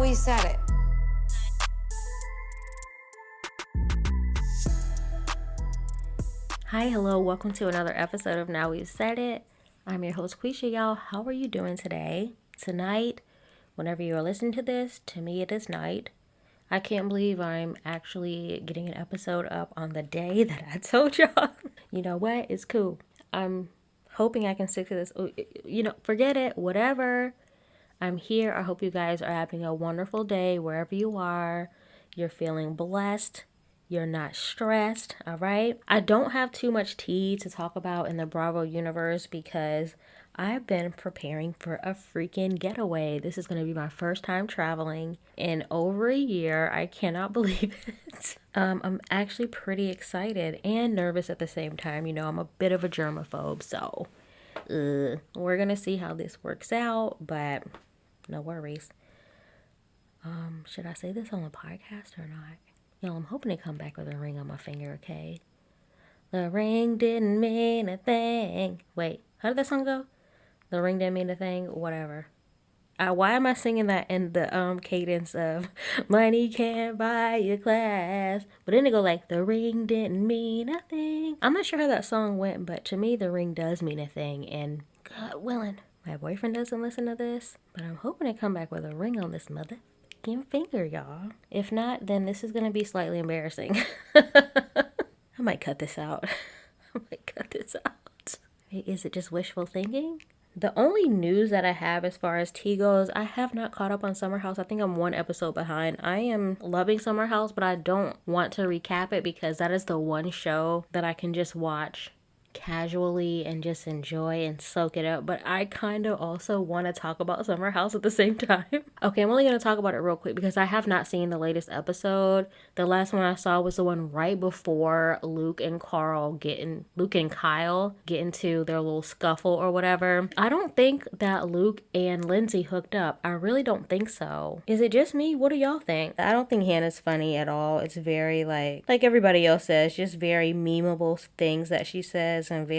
We Said It. Hi, hello, welcome to another episode of Now We Said It. I'm your host, Quisha, y'all. How are you doing today? Tonight, whenever you are listening to this, to me it is night. I can't believe I'm actually getting an episode up on the day that I told y'all. You know what? It's cool. I'm hoping I can stick to this. Forget it, whatever. I'm here. I hope you guys are having a wonderful day wherever you are. You're feeling blessed. You're not stressed, all right? I don't have too much tea to talk about in the Bravo universe because I've been preparing for a freaking getaway. This is going to be my first time traveling in over a year. I cannot believe it. I'm actually pretty excited and nervous at the same time. You know, I'm a bit of a germaphobe, so we're going to see how this works out, but no worries. Should I say this on the podcast or not? Y'all, I'm hoping to come back with a ring on my finger, okay? The ring didn't mean a thing. Wait, how did that song go? The ring didn't mean a thing? Whatever. Why am I singing that in the cadence of money can't buy your class? But then it go like, the ring didn't mean a thing. I'm not sure how that song went, but to me, the ring does mean a thing. And God willing, my boyfriend doesn't listen to this, but I'm hoping to come back with a ring on this mother finger, y'all. If not, then this is gonna be slightly embarrassing. I might cut this out. Is it just wishful thinking? The only news that I have as far as tea goes, I have not caught up on Summer House. I think I'm one episode behind. I am loving Summer House, but I don't want to recap it because that is the one show that I can just watch casually and just enjoy and soak it up. But I kind of also want to talk about Summer House at the same time. Okay, I'm only going to talk about it real quick because I have not seen the latest episode. The last one I saw was the one right before Luke and Kyle get into their little scuffle or whatever. I don't think that Luke and Lindsay hooked up. I really don't think so. Is it just me? What do y'all think? I don't think Hannah's funny at all. It's very like everybody else says, just very memeable things that she says. And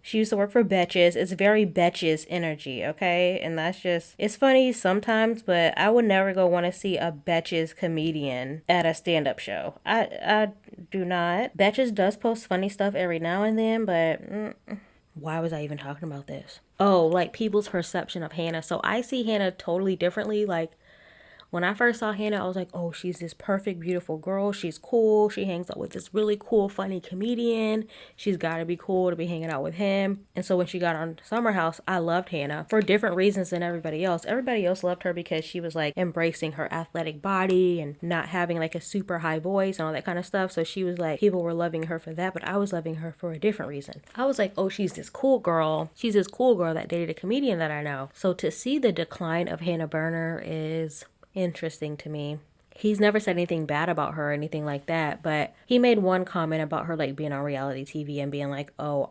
she used to work for Betches. It's very Betches energy, okay? And that's just, it's funny sometimes, but I would never go want to see a Betches comedian at a stand-up show. I do not. Betches does post funny stuff every now and then, but why was I even talking about this? Oh, like people's perception of Hannah. So I see Hannah totally differently. Like, when I first saw Hannah, I was like, oh, she's this perfect, beautiful girl. She's cool. She hangs out with this really cool, funny comedian. She's got to be cool to be hanging out with him. And so when she got on Summer House, I loved Hannah for different reasons than everybody else. Everybody else loved her because she was like embracing her athletic body and not having like a super high voice and all that kind of stuff. So she was like, people were loving her for that, but I was loving her for a different reason. I was like, oh, she's this cool girl. She's this cool girl that dated a comedian that I know. So to see the decline of Hannah Berner is interesting to me. He's never said anything bad about her or anything like that, but he made one comment about her like being on reality TV and being like, oh,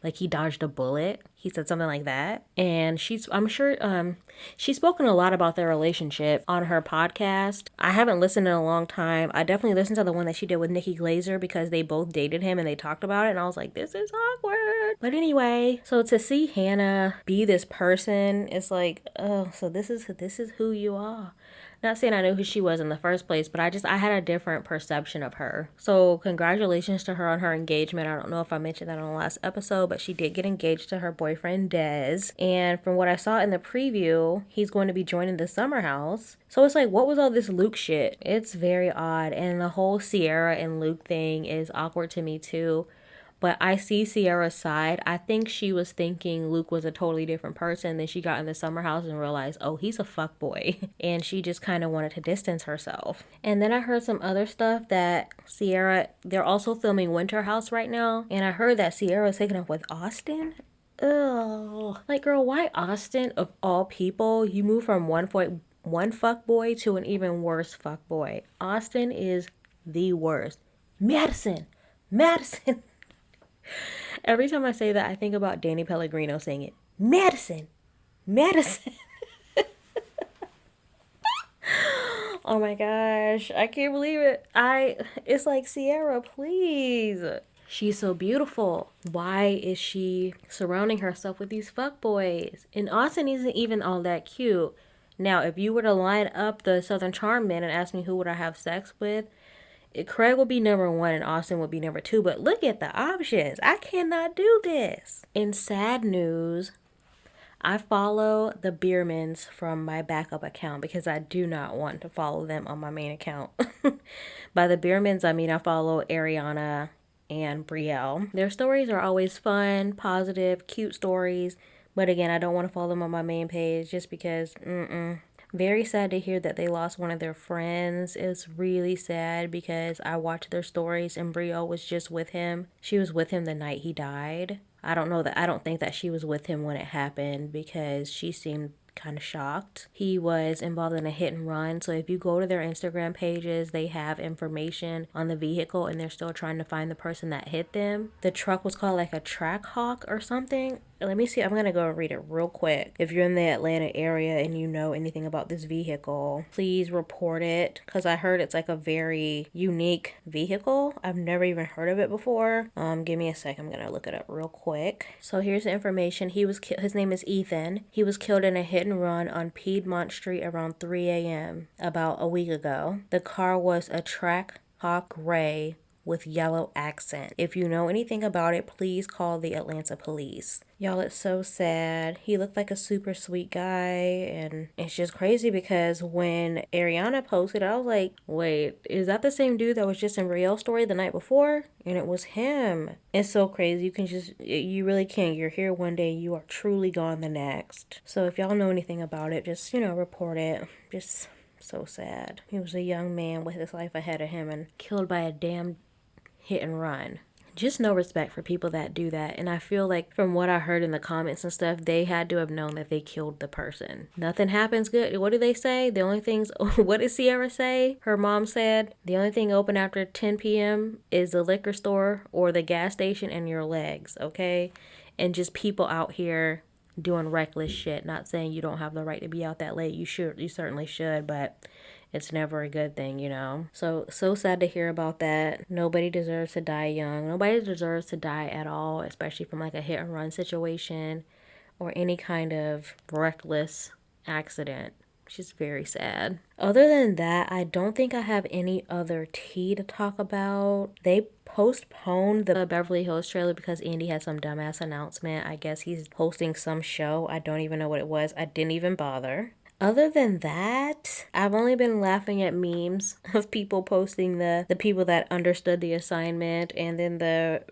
like he dodged a bullet. He said something like that. And I'm sure she's spoken a lot about their relationship on her podcast. I haven't listened in a long time. I definitely listened to the one that she did with Nikki Glazer because they both dated him and they talked about it, and I was like, this is awkward. But anyway, so to see Hannah be this person, it's like, oh, so this is who you are. Not saying I knew who she was in the first place, but I had a different perception of her. So congratulations to her on her engagement. I don't know if I mentioned that on the last episode, but she did get engaged to her boyfriend, Des. And from what I saw in the preview, he's going to be joining the Summer House. So it's like, what was all this Luke shit? It's very odd. And the whole Sierra and Luke thing is awkward to me too. But I see Sierra's side. I think she was thinking Luke was a totally different person. Then she got in the Summer House and realized, oh, he's a fuckboy. And she just kind of wanted to distance herself. And then I heard some other stuff that they're also filming Winter House right now. And I heard that Sierra's taking up with Austin. Ugh. Like, girl, why Austin of all people? You move from one fuckboy to an even worse fuckboy. Austin is the worst. Madison. Every time I say that, I think about Danny Pellegrino saying it. Madison. Oh my gosh. I can't believe it. It's like, Sierra, please. She's so beautiful. Why is she surrounding herself with these fuckboys? And Austin isn't even all that cute. Now, if you were to line up the Southern Charm men and ask me who would I have sex with, Craig would be number one and Austin would be number two. But look at the options. I cannot do this. In sad news, I follow the Biermans from my backup account because I do not want to follow them on my main account. By the Biermans, I mean I follow Ariana and Brielle. Their stories are always fun, positive, cute stories. But again, I don't want to follow them on my main page just because, Very sad to hear that they lost one of their friends. It's really sad because I watched their stories and Brielle was just with him. She was with him the night he died. I don't think that she was with him when it happened because she seemed kind of shocked. He was involved in a hit and run. So if you go to their Instagram pages, they have information on the vehicle and they're still trying to find the person that hit them. The truck was called like a Track Hawk or something. Let me see. I'm going to go read it real quick. If you're in the Atlanta area and you know anything about this vehicle, please report it because I heard it's like a very unique vehicle. I've never even heard of it before. Give me a sec. I'm going to look it up real quick. So here's the information. His name is Ethan. He was killed in a hit and run on Piedmont Street around 3 a.m. about a week ago. The car was a Track Hawk gray with yellow accent. If you know anything about it, please call the Atlanta police. Y'all, it's so sad. He looked like a super sweet guy, and it's just crazy because when Ariana posted, I was like, wait, is that the same dude that was just in Brielle's story the night before? And it was him. It's so crazy. You really can't. You're here one day, you are truly gone the next. So if y'all know anything about it, just, report it. Just so sad. He was a young man with his life ahead of him and killed by a damn hit and run. Just no respect for people that do that. And I feel like from what I heard in the comments and stuff, they had to have known that they killed the person. Nothing happens good. What do they say? The only things, what did Sierra say? Her mom said, the only thing open after 10 p.m. is the liquor store or the gas station and your legs, okay? And just people out here doing reckless shit. Not saying you don't have the right to be out that late. You certainly should, but it's never a good thing, So sad to hear about that. Nobody deserves to die young. Nobody deserves to die at all, especially from like a hit and run situation or any kind of reckless accident. It's just very sad. Other than that, I don't think I have any other tea to talk about. They postponed the Beverly Hills trailer because Andy had some dumbass announcement. I guess he's hosting some show. I don't even know what it was. I didn't even bother. Other than that, I've only been laughing at memes of people posting the people that understood the assignment and then the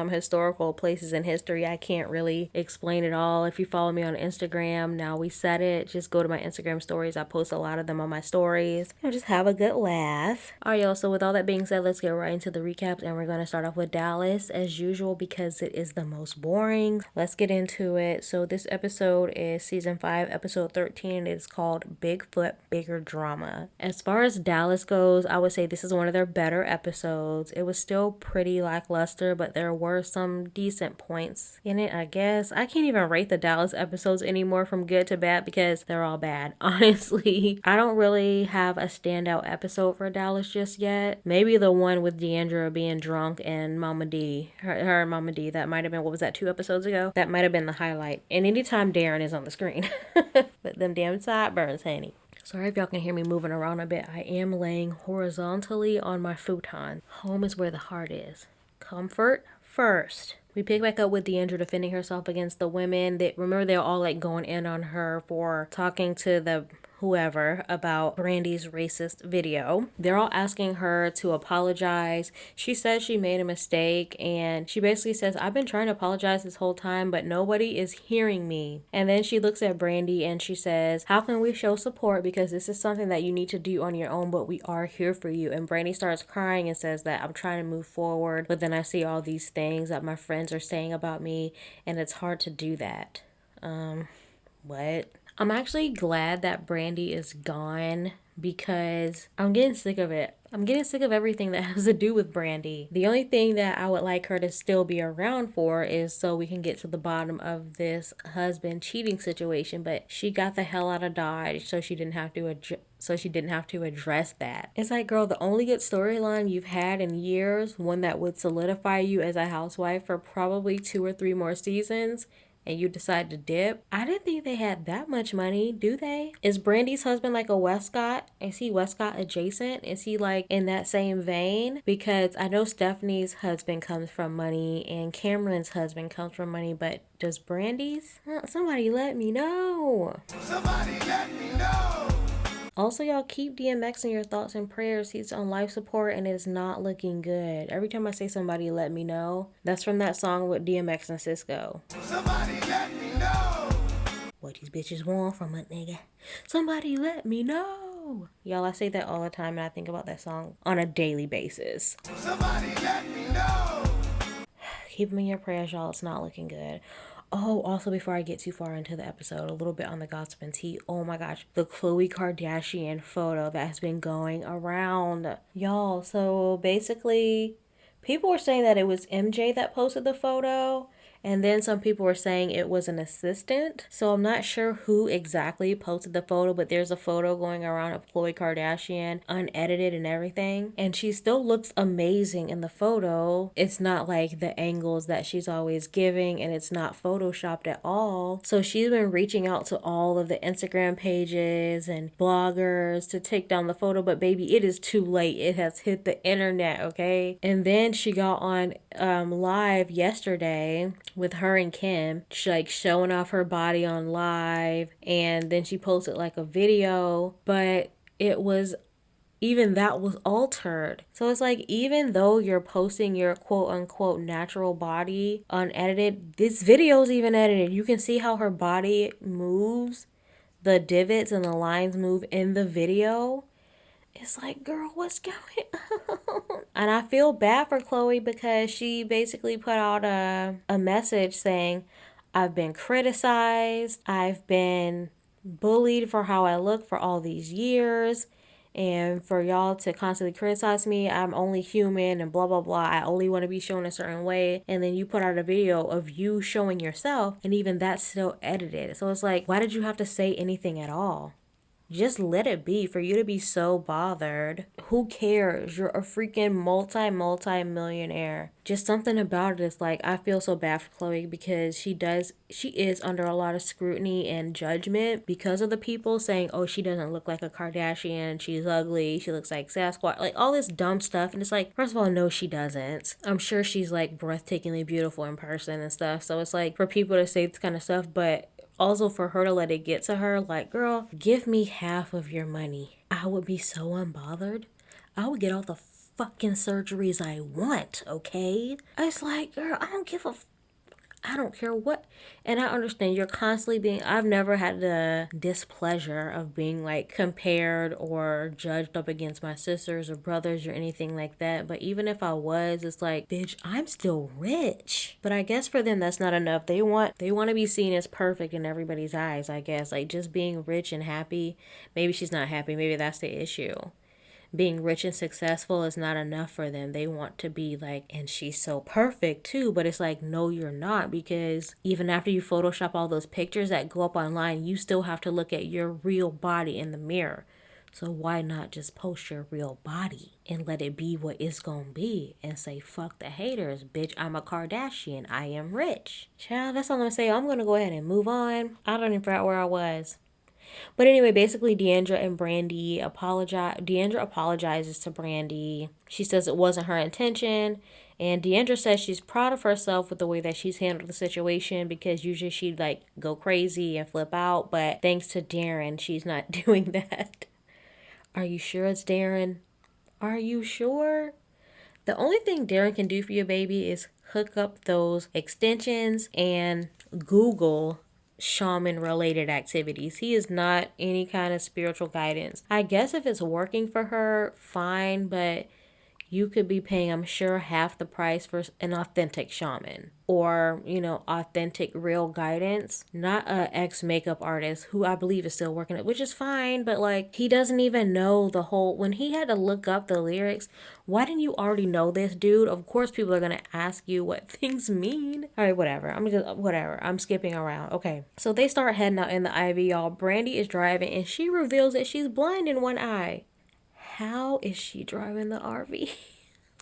historical places in history. I can't really explain it all. If you follow me on Instagram, Now We Said It, just go to my Instagram stories. I post a lot of them on my stories. Just have a good laugh. All right, y'all. So with all that being said, let's get right into the recaps. And we're going to start off with Dallas as usual because it is the most boring. Let's get into it. So this episode is season 5, episode 13. It's called Bigfoot Bigger Drama. As far as Dallas goes, I would say this is one of their better episodes. It was still pretty lackluster, but there were some decent points in it, I guess. I can't even rate the Dallas episodes anymore from good to bad because they're all bad. Honestly, I don't really have a standout episode for Dallas just yet. Maybe the one with Deandra being drunk and Mama D, her and Mama D. That might have been, what was that, 2 episodes ago? That might have been the highlight. And anytime Darren is on the screen. But them damn sideburns, honey. Sorry if y'all can hear me moving around a bit. I am laying horizontally on my futon. Home is where the heart is. Comfort first. We pick back up with Deandra defending herself against the women. Remember, they're all like going in on her for talking to the whoever about Brandy's racist video. They're all asking her to apologize. She says she made a mistake and she basically says, I've been trying to apologize this whole time, but nobody is hearing me. And then she looks at Brandy and she says, how can we show support? Because this is something that you need to do on your own, but we are here for you. And Brandy starts crying and says that I'm trying to move forward, but then I see all these things that my friends are saying about me and it's hard to do that. What? I'm actually glad that Brandy is gone because I'm getting sick of it. I'm getting sick of everything that has to do with Brandy. The only thing that I would like her to still be around for is so we can get to the bottom of this husband cheating situation, but she got the hell out of Dodge so she didn't have to address that. It's like, girl, the only good storyline you've had in years, one that would solidify you as a housewife for probably 2 or 3 more seasons, and you decide to dip. I didn't think they had that much money, do they? Is Brandy's husband like a Westcott? Is he Westcott adjacent? Is he like in that same vein? Because I know Stephanie's husband comes from money and Cameron's husband comes from money, but does Brandy's? Somebody let me know. Somebody let me know. Also, y'all, keep DMX in your thoughts and prayers. He's on life support and it's not looking good. Every time I say somebody let me know, that's from that song with DMX and Cisco. Somebody let me know what these bitches want from a nigga. Somebody let me know. Y'all, I say that all the time and I think about that song on a daily basis. Somebody let me know. Keep them in your prayers, y'all. It's not looking good. Oh, also before I get too far into the episode, a little bit on the gossip and tea. Oh my gosh, the Khloe Kardashian photo that has been going around. Y'all, so basically, people were saying that it was MJ that posted the photo. And then some people were saying it was an assistant. So I'm not sure who exactly posted the photo, but there's a photo going around of Khloe Kardashian, unedited and everything. And she still looks amazing in the photo. It's not like the angles that she's always giving, and it's not photoshopped at all. So she's been reaching out to all of the Instagram pages and bloggers to take down the photo, but baby, it is too late. It has hit the internet, okay? And then she got on live yesterday with her and Kim, like showing off her body on live, and then she posted like a video, but it was, even that was altered. So it's like, even though you're posting your quote unquote natural body unedited, this video's even edited. You can see how her body moves, the divots and the lines move in the video. It's like, girl, what's going on? And I feel bad for Khloe because she basically put out a message saying, I've been criticized. I've been bullied for how I look for all these years. And for y'all to constantly criticize me, I'm only human and blah, blah, blah. I only want to be shown a certain way. And then you put out a video of you showing yourself, and even that's still edited. So it's like, why did you have to say anything at all? Just let it be. For you to be so bothered, who cares? You're a freaking multi-millionaire. Just something about it is like, I feel so bad for Khloe because she is under a lot of scrutiny and judgment because of the people saying, oh, she doesn't look like a Kardashian, she's ugly, she looks like Sasquatch, like all this dumb stuff. And it's like, first of all, no, she doesn't. I'm sure she's like breathtakingly beautiful in person and stuff. So it's like, for people to say this kind of stuff, but also for her to let it get to her, like, girl, give me half of your money. I would be so unbothered. I would get all the fucking surgeries I want, okay? It's like, girl, I don't care what. And I understand you're constantly being, I've never had the displeasure of being like compared or judged up against my sisters or brothers or anything like that. But even if I was, it's like, bitch, I'm still rich. But I guess for them, that's not enough. They want to be seen as perfect in everybody's eyes, I guess. Like just being rich and happy. Maybe she's not happy. Maybe that's the issue. Being rich and successful is not enough for them. They want to be like, and she's so perfect too, but it's like, no, you're not, because even after you Photoshop all those pictures that go up online, you still have to look at your real body in the mirror. So why not just post your real body and let it be what it's gonna be and say, fuck the haters, bitch, I'm a Kardashian, I am rich. Child, that's all I'm gonna say. I'm gonna go ahead and move on. I don't even forget where I was. But anyway, basically Deandra and Brandy apologize. Deandra apologizes to Brandy. She says it wasn't her intention. And Deandra says she's proud of herself with the way that she's handled the situation, because usually she'd like go crazy and flip out. But thanks to Darren, she's not doing that. Are you sure it's Darren? Are you sure? The only thing Darren can do for you, baby, is hook up those extensions and Google shaman related activities. He is not any kind of spiritual guidance. I guess if it's working for her, fine, but you could be paying, I'm sure, half the price for an authentic shaman or, authentic real guidance, not a ex makeup artist who I believe is still working it, which is fine, but like he doesn't even know the whole, when he had to look up the lyrics, why didn't you already know this, dude? Of course people are going to ask you what things mean. All right, whatever. I'm skipping around. Okay. So they start heading out in the Ivy, y'all. Brandy is driving and she reveals that she's blind in one eye. How is she driving the RV?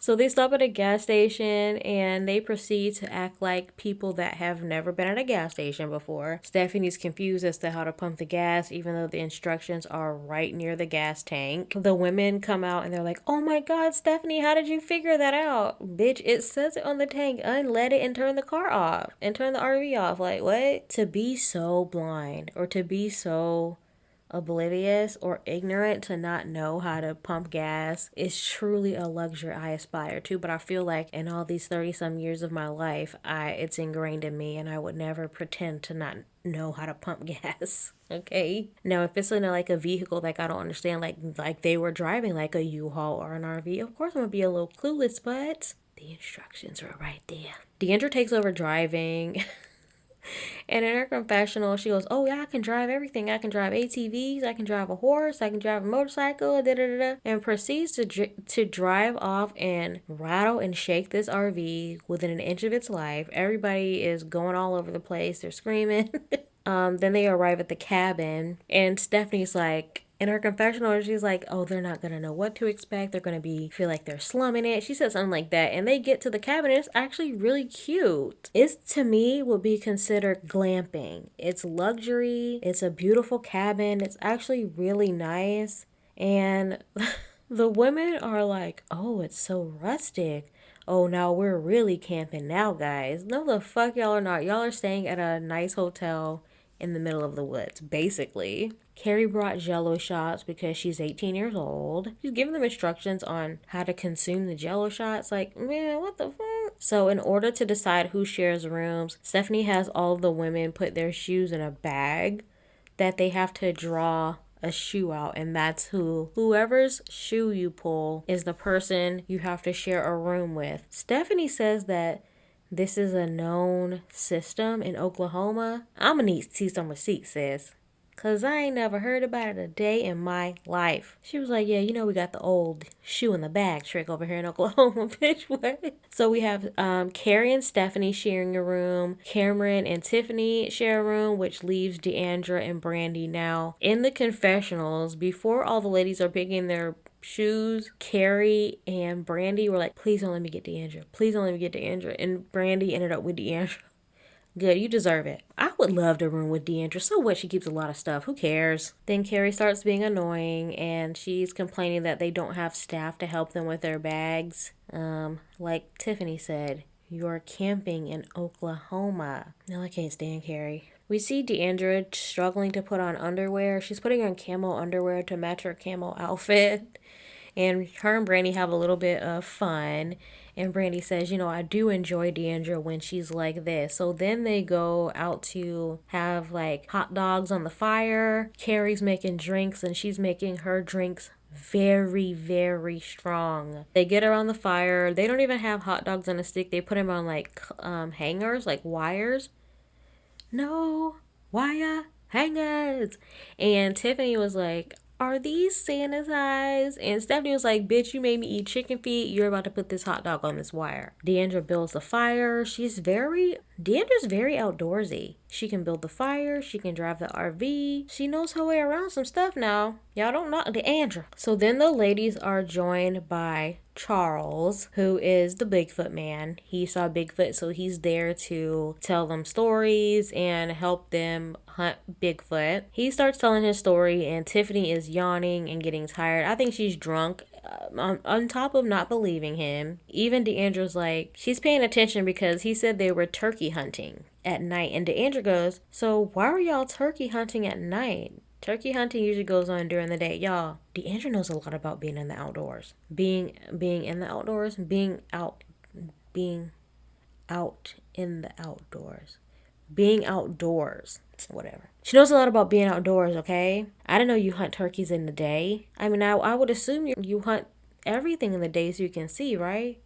So they stop at a gas station and they proceed to act like people that have never been at a gas station before. Stephanie's confused as to how to pump the gas, even though the instructions are right near the gas tank. The women come out and they're like, oh my God, Stephanie, how did you figure that out? Bitch, it says it on the tank. Unlet it and turn the car off and turn the RV off. Like, what? To be so blind or to be so oblivious or ignorant to not know how to pump gas is truly a luxury I aspire to. But I feel like in all these 30 some years of my life, it's ingrained in me and I would never pretend to not know how to pump gas. Okay. Now if it's in like a vehicle like I don't understand, like they were driving like a U-Haul or an RV, of course I'm gonna be a little clueless, but the instructions were right there. Deandra takes over driving. And in her confessional, she goes, oh, yeah, I can drive everything. I can drive ATVs. I can drive a horse. I can drive a motorcycle, da da da, and proceeds to drive off and rattle and shake this RV within an inch of its life. Everybody is going all over the place. They're screaming. Then they arrive at the cabin, and Stephanie's like, in her confessional, she's like, oh, they're not going to know what to expect. They're going to feel like they're slumming it. She said something like that. And they get to the cabin. It's actually really cute. It's, to me, would be considered glamping. It's luxury. It's a beautiful cabin. It's actually really nice. And the women are like, oh, it's so rustic. Oh, now we're really camping now, guys. No, the fuck y'all are not. Y'all are staying at a nice hotel in the middle of the woods, basically. Carrie brought Jello shots because she's 18 years old. She's giving them instructions on how to consume the Jello shots. Like, man, what the fuck? So in order to decide who shares rooms, Stephanie has all of the women put their shoes in a bag that they have to draw a shoe out, and that's whoever's shoe you pull is the person you have to share a room with. Stephanie says that this is a known system in Oklahoma. I'm gonna need to see some receipts, sis. Cause I ain't never heard about it a day in my life. She was like, yeah, you know we got the old shoe in the bag trick over here in Oklahoma, bitch, what? So we have Carrie and Stephanie sharing a room. Cameron and Tiffany share a room, which leaves Deandra and Brandy. Now, in the confessionals, before all the ladies are picking their shoes, Carrie and Brandy were like, please don't let me get Deandra. Please don't let me get Deandra. And Brandy ended up with Deandra. Good, you deserve it. I would love to room with Deandra. So what? She keeps a lot of stuff. Who cares? Then Carrie starts being annoying and she's complaining that they don't have staff to help them with their bags. Like Tiffany said, you're camping in Oklahoma. No, I can't stand Carrie. We see Deandra struggling to put on underwear. She's putting on camo underwear to match her camo outfit. And her and Brandy have a little bit of fun. And Brandy says, you know, I do enjoy Deandra when she's like this. So then they go out to have like hot dogs on the fire. Carrie's making drinks and she's making her drinks very, very strong. They get her on the fire. They don't even have hot dogs on a stick. They put them on like hangers, like wires. No, wire hangers. And Tiffany was like, are these sanitized? And Stephanie was like, bitch, you made me eat chicken feet. You're about to put this hot dog on this wire. Deandra builds the fire. Deandra's very outdoorsy. She can build the fire. She can drive the RV. She knows her way around some stuff now. Y'all don't knock Deandra. So then the ladies are joined by Charles, who is the Bigfoot man. He saw Bigfoot, so he's there to tell them stories and help them hunt Bigfoot. He starts telling his story and Tiffany is yawning and getting tired. I think she's drunk. On top of not believing him, even Deandra's like, she's paying attention because he said they were turkey hunting at night. And Deandra goes, so why were y'all turkey hunting at night? Turkey hunting usually goes on during the day. Y'all, Deandra knows a lot about being in the outdoors. Being in the outdoors, being out in the outdoors. Being outdoors. Whatever. She knows a lot about being outdoors, okay? I didn't know you hunt turkeys in the day. I mean, I would assume you hunt everything in the day so you can see, right?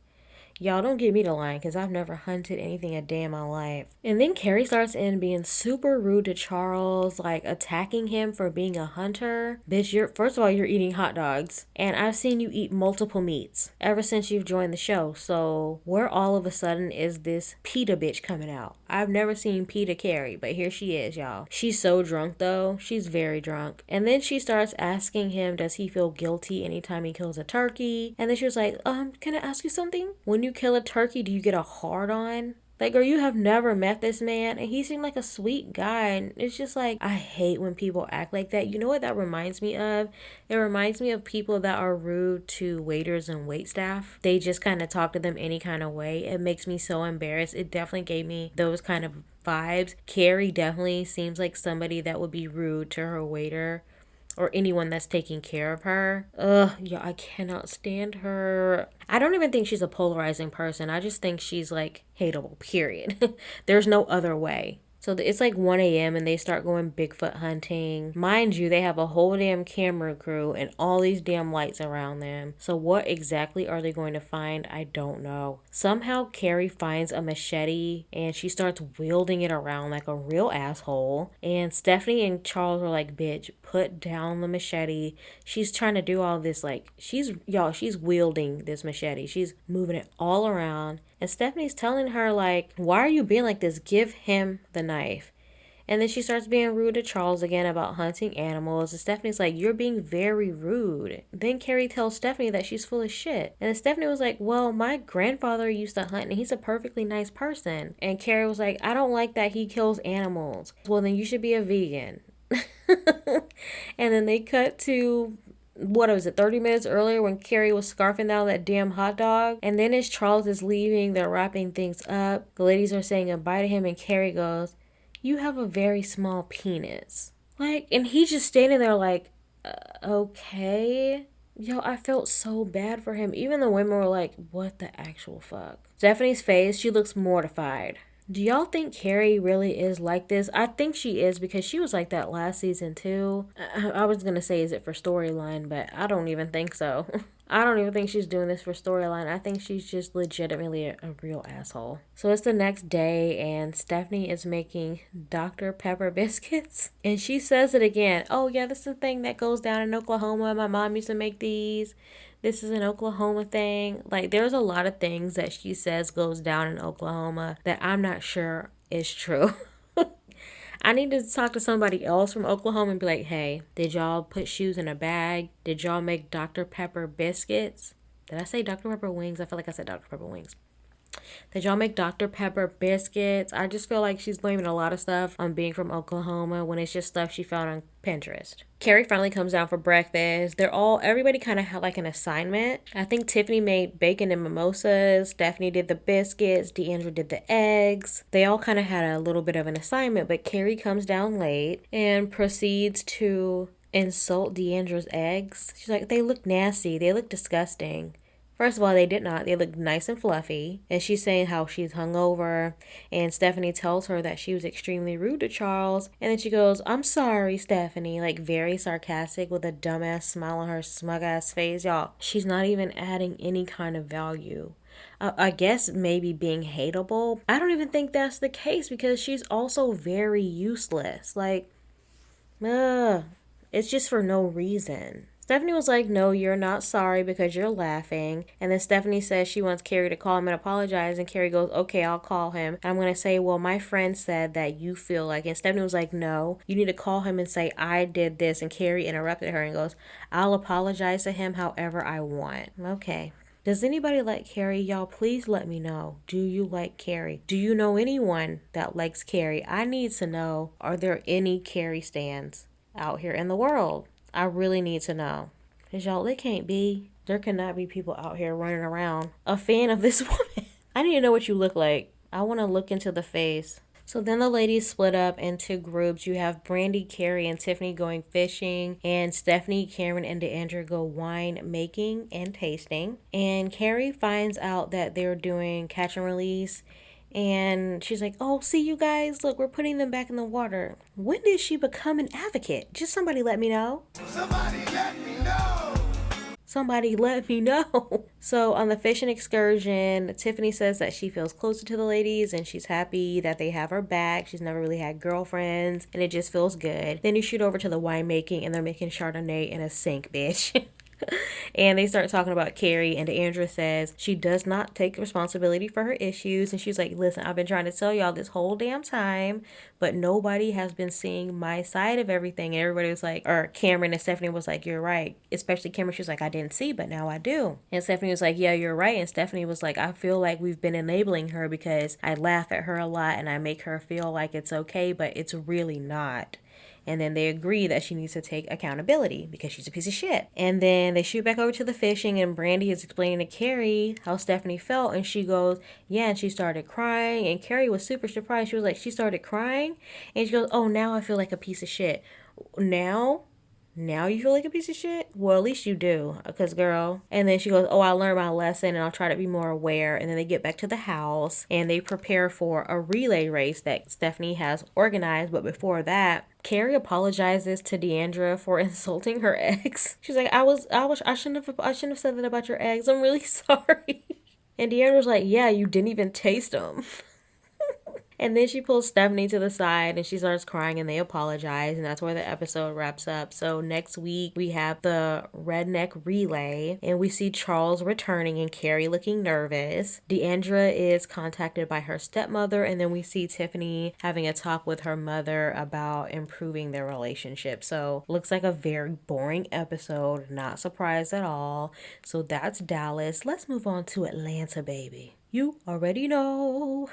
Y'all don't get me to line because I've never hunted anything a day in my life. And then Carrie starts in being super rude to Charles, like attacking him for being a hunter. Bitch, first of all, you're eating hot dogs. And I've seen you eat multiple meats ever since you've joined the show. So where all of a sudden is this PETA bitch coming out? I've never seen PETA Carrie, but here she is, y'all. She's so drunk though. She's very drunk. And then she starts asking him, does he feel guilty anytime he kills a turkey? And then she was like, can I ask you something? When you kill a turkey, do you get a hard on? Like, girl, you have never met this man, and he seemed like a sweet guy, and it's just like, I hate when people act like that. You know what that reminds me of? It reminds me of people that are rude to waiters and waitstaff. They just kind of talk to them any kind of way. It makes me so embarrassed. It definitely gave me those kind of vibes. Carrie definitely seems like somebody that would be rude to her waiter or anyone that's taking care of her. Ugh, yeah, I cannot stand her. I don't even think she's a polarizing person. I just think she's like hateable, period. There's no other way. So it's like 1 a.m. and they start going Bigfoot hunting. Mind you, they have a whole damn camera crew and all these damn lights around them. So what exactly are they going to find? I don't know. Somehow Carrie finds a machete and she starts wielding it around like a real asshole. And Stephanie and Charles are like, bitch, put down the machete. She's trying to do all this like, she's wielding this machete. She's moving it all around. And Stephanie's telling her, like, why are you being like this? Give him the knife. And then she starts being rude to Charles again about hunting animals. And Stephanie's like, you're being very rude. Then Carrie tells Stephanie that she's full of shit. And then Stephanie was like, well, my grandfather used to hunt and he's a perfectly nice person. And Carrie was like, I don't like that he kills animals. Well, then you should be a vegan. And then they cut to, what was it, 30 minutes earlier when Carrie was scarfing down that damn hot dog. And then as Charles is leaving, they're wrapping things up. The ladies are saying goodbye to him and Carrie goes, you have a very small penis. Like, and he's just standing there like, okay. Yo, I felt so bad for him. Even the women were like, what the actual fuck? Stephanie's face, she looks mortified. Do y'all think Carrie really is like this? I think she is because she was like that last season too. I was going to say, is it for storyline? But I don't even think so. I don't even think she's doing this for storyline. I think she's just legitimately a real asshole. So it's the next day and Stephanie is making Dr. Pepper biscuits. And she says it again. Oh yeah, this is the thing that goes down in Oklahoma. My mom used to make these. This is an Oklahoma thing. Like, there's a lot of things that she says goes down in Oklahoma that I'm not sure is true. I need to talk to somebody else from Oklahoma and be like, hey, did y'all put shoes in a bag? Did y'all make Dr. Pepper biscuits? Did I say Dr. Pepper wings? I feel like I said Dr. Pepper wings. Did y'all make Dr. Pepper biscuits? I just feel like she's blaming a lot of stuff on being from Oklahoma when it's just stuff she found on Pinterest. Carrie finally comes down for breakfast. Everybody kind of had like an assignment. I think Tiffany made bacon and mimosas. Stephanie did the biscuits. Deandra did the eggs. They all kind of had a little bit of an assignment, but Carrie comes down late and proceeds to insult Deandra's eggs. She's like, they look nasty. They look disgusting. First of all, they did not. They looked nice and fluffy. And she's saying how she's hungover. And Stephanie tells her that she was extremely rude to Charles. And then she goes, I'm sorry, Stephanie. Like, very sarcastic with a dumbass smile on her smug-ass face. Y'all, she's not even adding any kind of value. I guess maybe being hateable. I don't even think that's the case because she's also very useless. Like, it's just for no reason. Stephanie was like, no, you're not sorry because you're laughing. And then Stephanie says she wants Carrie to call him and apologize. And Carrie goes, okay, I'll call him. And I'm going to say, well, my friend said that you feel like, and Stephanie was like, no, you need to call him and say, I did this. And Carrie interrupted her and goes, I'll apologize to him however I want. Okay. Does anybody like Carrie? Y'all, please let me know. Do you like Carrie? Do you know anyone that likes Carrie? I need to know, are there any Carrie stans out here in the world? I really need to know. Because y'all, there cannot be people out here running around a fan of this woman. I need to know what you look like. I want to look into the face. So then the ladies split up into groups. You have Brandy, Carrie, and Tiffany going fishing. And Stephanie, Cameron, and Deandra go wine making and tasting. And Carrie finds out that they're doing catch and release. And she's like, oh, see you guys, look, we're putting them back in the water. When did she become an advocate? Just somebody let me know. Somebody let me know. Somebody let me know. So on the fishing excursion, Tiffany says that she feels closer to the ladies and she's happy that they have her back. She's never really had girlfriends and it just feels good. Then you shoot over to the winemaking and they're making Chardonnay in a sink, bitch. And they start talking about Carrie, and Deandra says she does not take responsibility for her issues. And she's like, listen, I've been trying to tell y'all this whole damn time, but nobody has been seeing my side of everything. And everybody was like, or Cameron and Stephanie was like, you're right. Especially Cameron, she was like, I didn't see, but now I do. And Stephanie was like, yeah, you're right. And Stephanie was like, I feel like we've been enabling her because I laugh at her a lot and I make her feel like it's okay, but it's really not. And then they agree that she needs to take accountability because she's a piece of shit. And then they shoot back over to the fishing, and Brandy is explaining to Carrie how Stephanie felt. And she goes, yeah, and she started crying. And Carrie was super surprised. She was like, she started crying? And she goes, oh, now I feel like a piece of shit. Now you feel like a piece of shit? Well, at least you do, because girl. And then she goes, oh, I learned my lesson and I'll try to be more aware. And then they get back to the house and they prepare for a relay race that Stephanie has organized. But before that, Carrie apologizes to Deandra for insulting her ex. She's like, I shouldn't have said that about your ex. I'm really sorry. And Deandra's like, yeah, you didn't even taste them. And then she pulls Stephanie to the side and she starts crying and they apologize. And that's where the episode wraps up. So next week we have the redneck relay and we see Charles returning and Carrie looking nervous. Deandra is contacted by her stepmother. And then we see Tiffany having a talk with her mother about improving their relationship. So looks like a very boring episode. Not surprised at all. So that's Dallas. Let's move on to Atlanta, baby. You already know.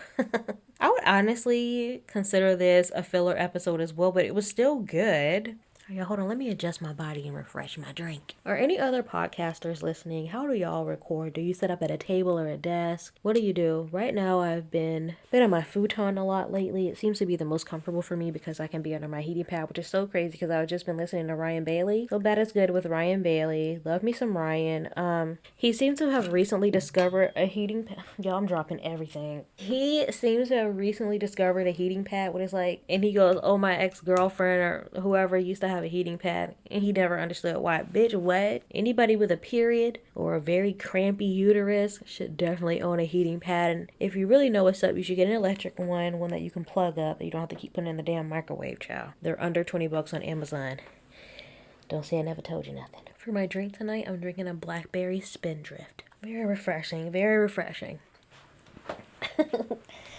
I would honestly consider this a filler episode as well, but it was still good. Yeah, hold on, let me adjust my body and refresh my drink. Are any other podcasters listening? How do y'all record? Do you sit up at a table or a desk? What do you do? Right now, I've been on my futon a lot lately. It seems to be the most comfortable for me because I can be under my heating pad, which is so crazy because I've just been listening to Ryan Bailey. So bad is good with Ryan Bailey. Love me some Ryan. He seems to have recently discovered a heating pad. Y'all, I'm dropping everything. He seems to have recently discovered a heating pad, what it's like, and he goes, oh, my ex-girlfriend or whoever used to have a heating pad, and he never understood why. Bitch, what? Anybody with a period or a very crampy uterus should definitely own a heating pad. And if you really know what's up, you should get an electric one that you can plug up, that you don't have to keep putting in the damn microwave, child. They're under $20 on Amazon. Don't say I never told you nothing. For my drink tonight, I'm drinking a blackberry spindrift. Very refreshing, very refreshing.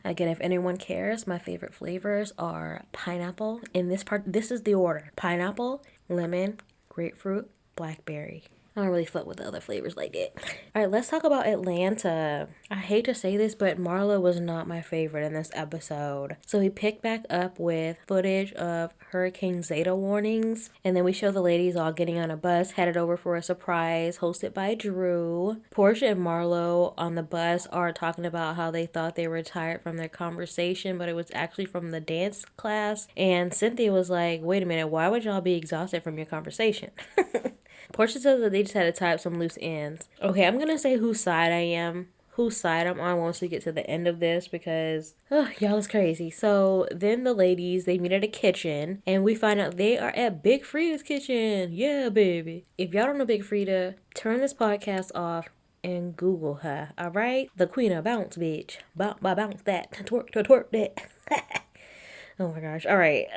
Again, if anyone cares, my favorite flavors are pineapple. In this part, this is the order: pineapple, lemon, grapefruit, blackberry. I don't really fuck with the other flavors like that. All right, let's talk about Atlanta. I hate to say this, but Marlo was not my favorite in this episode. So we pick back up with footage of Hurricane Zeta warnings. And then we show the ladies all getting on a bus, headed over for a surprise hosted by Drew. Portia and Marlo on the bus are talking about how they thought they were tired from their conversation, but it was actually from the dance class. And Cynthia was like, wait a minute, why would y'all be exhausted from your conversation? Portia says that they just had to tie up some loose ends. Okay, I'm going to say whose side I am. Whose side I'm on once we get to the end of this because, y'all is crazy. So then the ladies, they meet at a kitchen and we find out they are at Big Frida's kitchen. Yeah, baby. If y'all don't know Big Frida, turn this podcast off and Google her, all right? The queen of bounce, bitch. Bounce that. Twerk that. Oh my gosh. All right.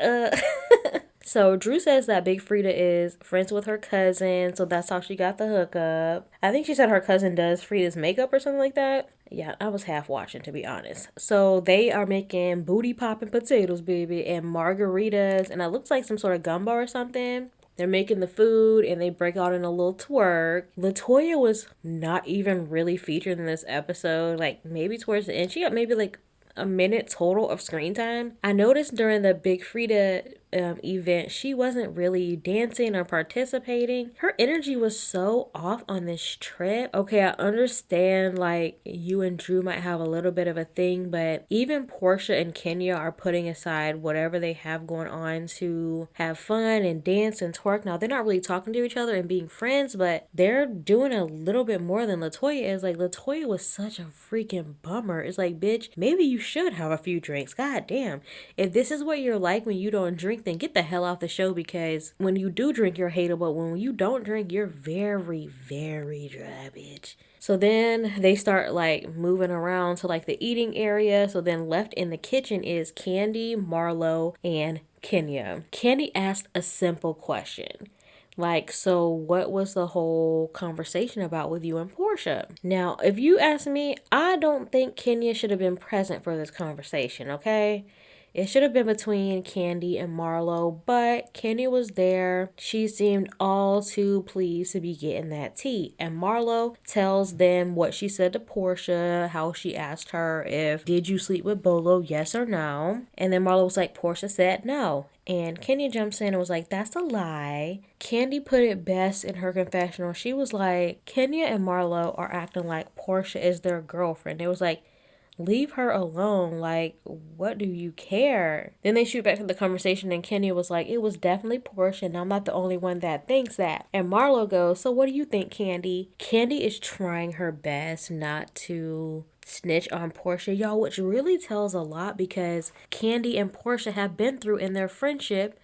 So Drew says that Big Frida is friends with her cousin, so that's how she got the hookup. I think she said her cousin does Frida's makeup or something like that. Yeah, I was half watching, to be honest. So they are making booty popping potatoes, baby, and margaritas, and it looks like some sort of gumbo or something. They're making the food and they break out in a little twerk. LaToya was not even really featured in this episode, like maybe towards the end. She got maybe like a minute total of screen time. I noticed during the Big Frida event, she wasn't really dancing or participating. Her energy was so off on this trip. Okay, I understand like you and Drew might have a little bit of a thing, but even Portia and Kenya are putting aside whatever they have going on to have fun and dance and twerk. Now, they're not really talking to each other and being friends, but they're doing a little bit more than LaToya is. Like, LaToya was such a freaking bummer. It's like, bitch, maybe you should have a few drinks. God damn. If this is what you're like when you don't drink, drink, then get the hell off the show, because when you do drink, you're hateable, but when you don't drink, you're very, very dry, bitch. So then they start like moving around to like the eating area. So then left in the kitchen is Candy, Marlo, and Kenya. Candy asked a simple question. Like, so what was the whole conversation about with you and Portia? Now, if you ask me, I don't think Kenya should have been present for this conversation, okay? It should have been between Candy and Marlo, but Candy was there. She seemed all too pleased to be getting that tea. And Marlo tells them what she said to Portia, how she asked her if, did you sleep with Bolo, yes or no? And then Marlo was like, Portia said no. And Kenya jumps in and was like, that's a lie. Candy put it best in her confessional. She was like, Kenya and Marlo are acting like Portia is their girlfriend. It was like, leave her alone. Like, what do you care? Then they shoot back to the conversation and Kenya was like, it was definitely Portia and I'm not the only one that thinks that. And Marlo goes, so what do you think, Candy? Candy is trying her best not to snitch on Portia, y'all, which really tells a lot because Candy and Portia have been through in their friendship.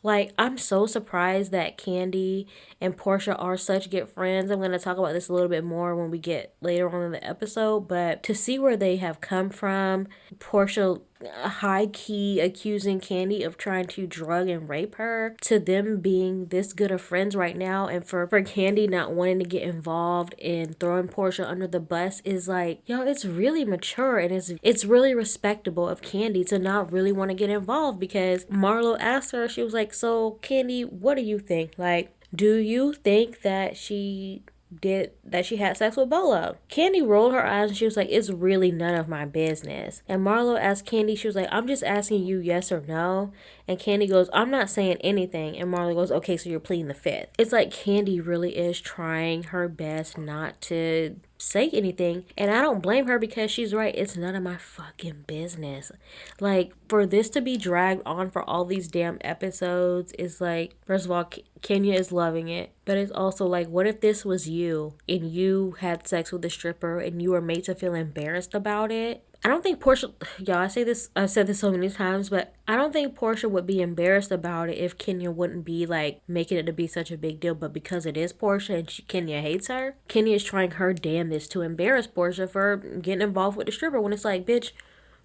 Like, I'm so surprised that Candy and Portia are such good friends. I'm going to talk about this a little bit more when we get later on in the episode. But to see where they have come from, Portia high-key accusing Candy of trying to drug and rape her, to them being this good of friends right now, and for Candy not wanting to get involved in throwing Portia under the bus is like, yo, it's really mature and it's really respectable of Candy to not really want to get involved, because Marlo asked her, she was like, so Candy, what do you think? Like, do you think that she had sex with Bolo? Candy rolled her eyes and she was like, it's really none of my business. And Marlo asked Candy, she was like, I'm just asking you yes or no. And Candy goes, I'm not saying anything. And Marlo goes, okay, so you're pleading the fifth. It's like Candy really is trying her best not to say anything, and I don't blame her because she's right. It's none of my fucking business. Like, for this to be dragged on for all these damn episodes is like, first of all, Kenya is loving it, but it's also like, what if this was you and you had sex with a stripper and you were made to feel embarrassed about it? I don't think Portia, y'all, I've said this so many times, but I don't think Portia would be embarrassed about it if Kenya wouldn't be like making it to be such a big deal. But because it is Portia and Kenya hates her, Kenya is trying her damnedest to embarrass Portia for getting involved with the stripper, when it's like, bitch,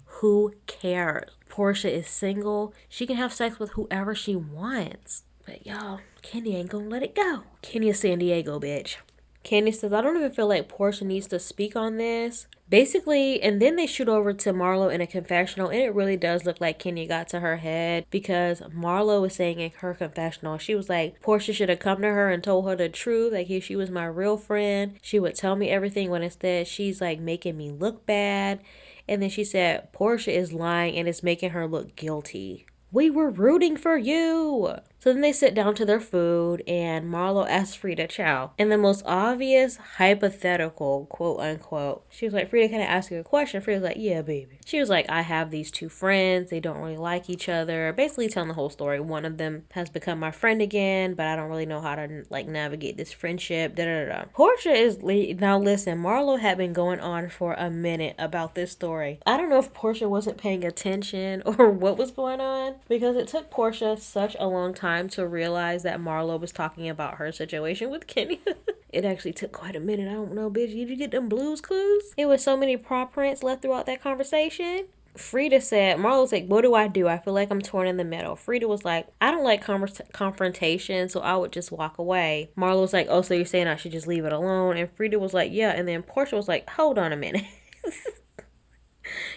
who cares? Portia is single. She can have sex with whoever she wants. But y'all, Kenya ain't gonna let it go. Kenya San Diego, bitch. Candy says, I don't even feel like Portia needs to speak on this. Basically, and then they shoot over to Marlo in a confessional, and it really does look like Kenya got to her head, because Marlo was saying in her confessional, she was like, Portia should have come to her and told her the truth. Like, if she was my real friend, she would tell me everything, when instead she's like making me look bad. And then she said, Portia is lying and it's making her look guilty. We were rooting for you. So then they sit down to their food and Marlo asks Frida Chow. In the most obvious hypothetical, quote unquote, she was like, Frida, can I ask you a question? Frida's like, yeah, baby. She was like, I have these two friends. They don't really like each other. Basically telling the whole story. One of them has become my friend again, but I don't really know how to like navigate this friendship. Portia is, now listen, Marlo had been going on for a minute about this story. I don't know if Portia wasn't paying attention or what was going on, because it took Portia such a long time to realize that Marlo was talking about her situation with Kenya. It actually took quite a minute. I don't know, bitch. Did you get them Blues Clues? It was so many paw prints left throughout that conversation. Frida said, Marlo's like, what do? I feel like I'm torn in the middle. Frida was like, I don't like confrontation, so I would just walk away. Marlo was like, oh, so you're saying I should just leave it alone? And Frida was like, yeah. And then Portia was like, hold on a minute.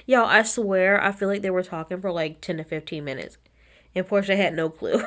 Y'all, I swear, I feel like they were talking for like 10 to 15 minutes. And Portia had no clue.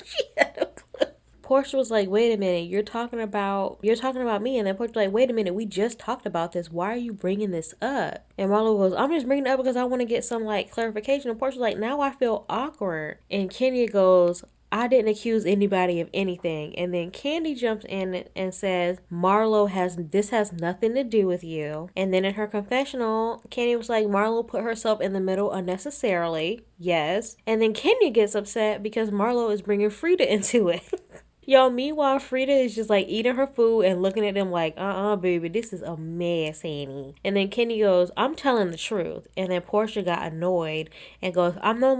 She had no clue. Portia was like, wait a minute, you're talking about me. And then Portia was like, wait a minute, we just talked about this. Why are you bringing this up? And Marlo goes, I'm just bringing it up because I want to get some like clarification. And Portia was like, now I feel awkward. And Kenya goes, I didn't accuse anybody of anything. And then Candy jumps in and says, this has nothing to do with you. And then in her confessional, Candy was like, Marlo put herself in the middle unnecessarily. Yes. And then Kenya gets upset because Marlo is bringing Frida into it. Yo, meanwhile, Frida is just like eating her food and looking at them like, baby, this is a mess, honey. And then Kenny goes, I'm telling the truth. And then Portia got annoyed and goes, I no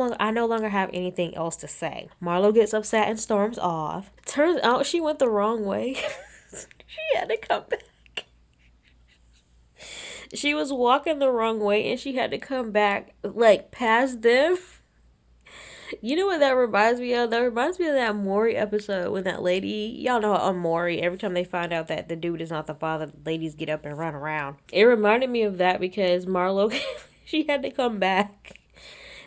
longer have anything else to say. Marlo gets upset and storms off. Turns out she went the wrong way. She had to come back. She was walking the wrong way and she had to come back, like, past them. You know what that reminds me of? That reminds me of that Maury episode when that lady, y'all know on Maury, every time they find out that the dude is not the father, the ladies get up and run around. It reminded me of that because Marlo, she had to come back.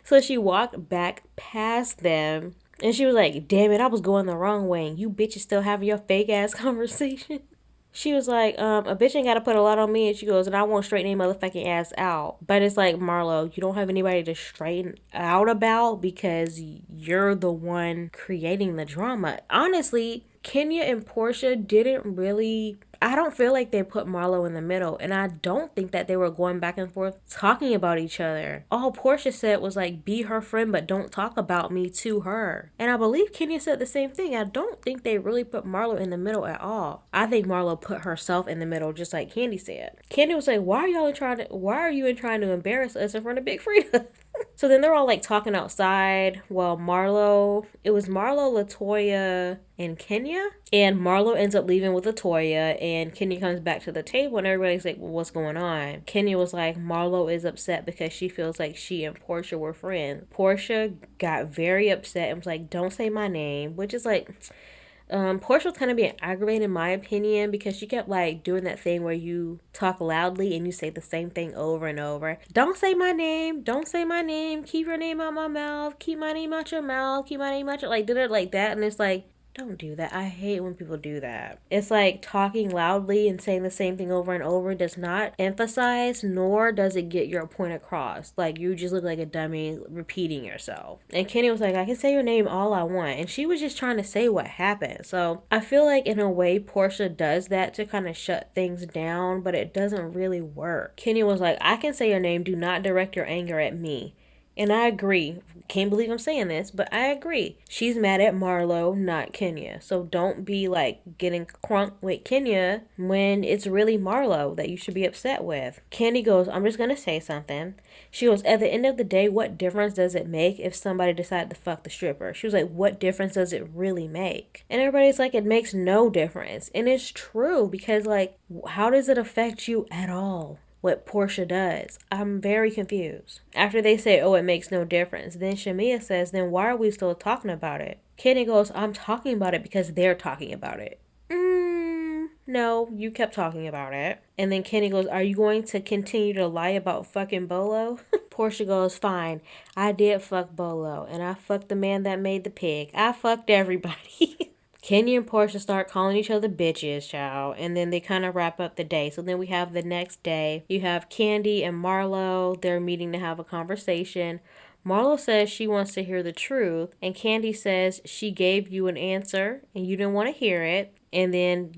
So she walked back past them and she was like, damn it, I was going the wrong way. And you bitches still having your fake ass conversation. She was like, a bitch ain't got to put a lot on me. And she goes, and I won't straighten any motherfucking ass out. But it's like, Marlo, you don't have anybody to straighten out about because you're the one creating the drama. Honestly, Kenya and Portia didn't really, I don't feel like they put Marlo in the middle. And I don't think that they were going back and forth talking about each other. All Portia said was like, be her friend, but don't talk about me to her. And I believe Kenya said the same thing. I don't think they really put Marlo in the middle at all. I think Marlo put herself in the middle, just like Candy said. Candy was like, why are you trying to embarrass us in front of Big Frida? So then they're all like talking outside. Well, it was Marlo, LaToya, and Kenya. And Marlo ends up leaving with LaToya, and Kenya comes back to the table, and everybody's like, well, what's going on? Kenya was like, Marlo is upset because she feels like she and Portia were friends. Portia got very upset and was like, don't say my name, which is like, Portia was kind of being aggravated in my opinion because she kept like doing that thing where you talk loudly and you say the same thing over and over. Don't say my name. Don't say my name. Keep your name out my mouth. Keep my name out your mouth. Keep my name out your... Like, did it like that. And it's like, don't do that. I hate when people do that. It's like talking loudly and saying the same thing over and over does not emphasize, nor does it get your point across. Like, you just look like a dummy repeating yourself. And Kenny was like, I can say your name all I want. And she was just trying to say what happened. So I feel like in a way, Portia does that to kind of shut things down, but it doesn't really work. Kenny was like, I can say your name. Do not direct your anger at me. And I agree. Can't believe I'm saying this, but I agree. She's mad at Marlo, not Kenya. So don't be like getting crunk with Kenya when it's really Marlo that you should be upset with. Candy goes, I'm just going to say something. She goes, at the end of the day, what difference does it make if somebody decided to fuck the stripper? She was like, what difference does it really make? And everybody's like, it makes no difference. And it's true because like, how does it affect you at all? What Portia does. I'm very confused. After they say, oh, it makes no difference, then Shamia says, then why are we still talking about it? Kenny goes, I'm talking about it because they're talking about it. No, you kept talking about it. And then Kenny goes, are you going to continue to lie about fucking Bolo? Portia goes, fine, I did fuck Bolo, and I fucked the man that made the pig. I fucked everybody. Kenya and Portia start calling each other bitches, child. And then they kind of wrap up the day. So then we have the next day. You have Candy and Marlo. They're meeting to have a conversation. Marlo says she wants to hear the truth. And Candy says she gave you an answer and you didn't want to hear it. And then,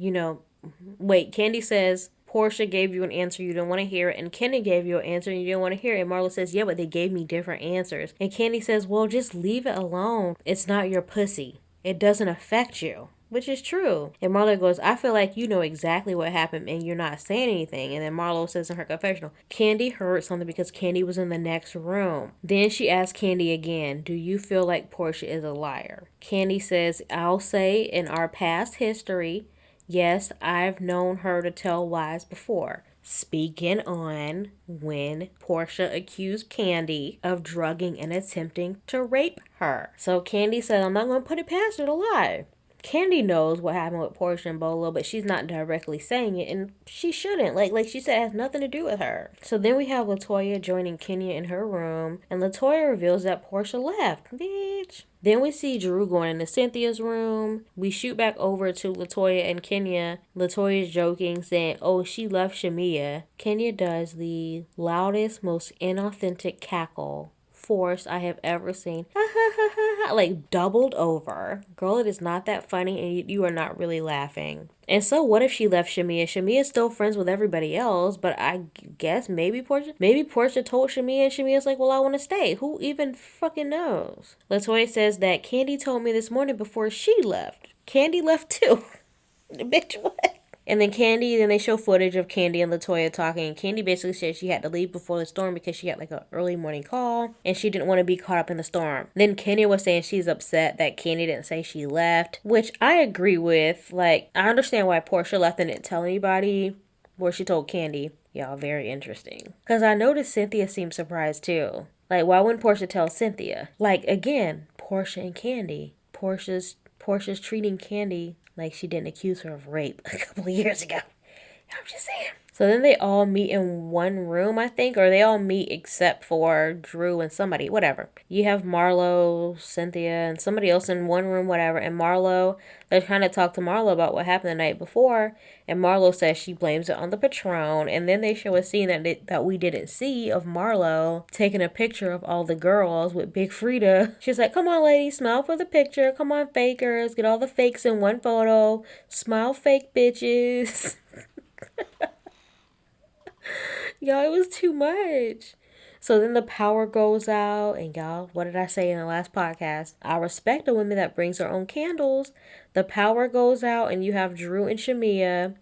Candy says Portia gave you an answer you didn't want to hear it. And Candy gave you an answer and you didn't want to hear it. And Marlo says, yeah, but they gave me different answers. And Candy says, well, just leave it alone. It's not your pussy. It doesn't affect you, which is true. And Marlo goes, I feel like you know exactly what happened and you're not saying anything. And then Marlo says in her confessional, Candy heard something because Candy was in the next room. Then she asks Candy again, do you feel like Portia is a liar? Candy says, I'll say in our past history, yes, I've known her to tell lies before. Speaking on when Portia accused Candy of drugging and attempting to rape her. So Candy said, I'm not going to put it past her to lie. Candy knows what happened with Portia and Bolo, but she's not directly saying it, and she shouldn't. Like she said, it has nothing to do with her. So then we have LaToya joining Kenya in her room, and LaToya reveals that Portia left. Bitch. Then we see Drew going into Cynthia's room. We shoot back over to LaToya and Kenya. LaToya's joking, saying, oh, she left Shamia. Kenya does the loudest, most inauthentic cackle forced I have ever seen. Like doubled over. Girl, it is not that funny and you are not really laughing. And so what if she left Shamia? Shamia's still friends with everybody else, but I guess maybe Portia told Shamia and Shamia's like, well, I want to stay. Who even fucking knows? Latoya says that Candy told me this morning before she left. Candy left too. Bitch, what? And then they show footage of Candy and Latoya talking. And Candy basically said she had to leave before the storm because she had like an early morning call and she didn't want to be caught up in the storm. Then Kenya was saying she's upset that Candy didn't say she left, which I agree with. Like, I understand why Portia left and didn't tell anybody where she told Candy. Y'all, very interesting. Because I noticed Cynthia seemed surprised too. Like, why wouldn't Portia tell Cynthia? Like, again, Portia and Candy. Portia's treating Candy like she didn't accuse her of rape a couple of years ago. I'm just saying. So then they all meet in one room, I think, or they all meet except for Drew and somebody, whatever. You have Marlo, Cynthia, and somebody else in one room, whatever. And Marlo, they're trying to talk to Marlo about what happened the night before. And Marlo says she blames it on the Patron. And then they show a scene that we didn't see of Marlo taking a picture of all the girls with Big Frida. She's like, come on, ladies, smile for the picture. Come on, fakers. Get all the fakes in one photo. Smile, fake bitches. Y'all, it was too much. So then the power goes out, and y'all, what did I say in the last podcast? I respect a woman that brings her own candles. The power goes out, and you have Drew and Shamia.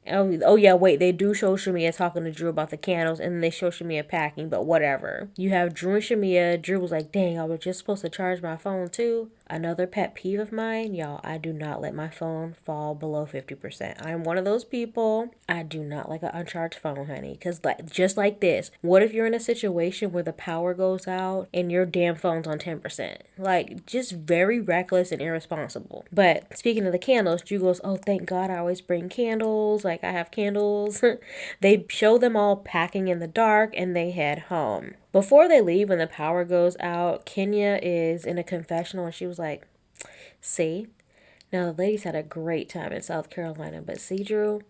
Oh yeah, wait, they do show Shamia talking to Drew about the candles, and then they show Shamia packing, but whatever. You have Drew and Shamia. Drew was like, dang, I was just supposed to charge my phone too. Another pet peeve of mine, y'all, I do not let my phone fall below 50%. I'm one of those people. I do not like an uncharged phone, honey. Because just like this, what if you're in a situation where the power goes out and your damn phone's on 10%? Like, just very reckless and irresponsible. But speaking of the candles, Drew goes, oh, thank God I always bring candles. Like, I have candles. They show them all packing in the dark and they head home. Before they leave, when the power goes out, Kenya is in a confessional and she was like, see, now the ladies had a great time in South Carolina, but see, Drew,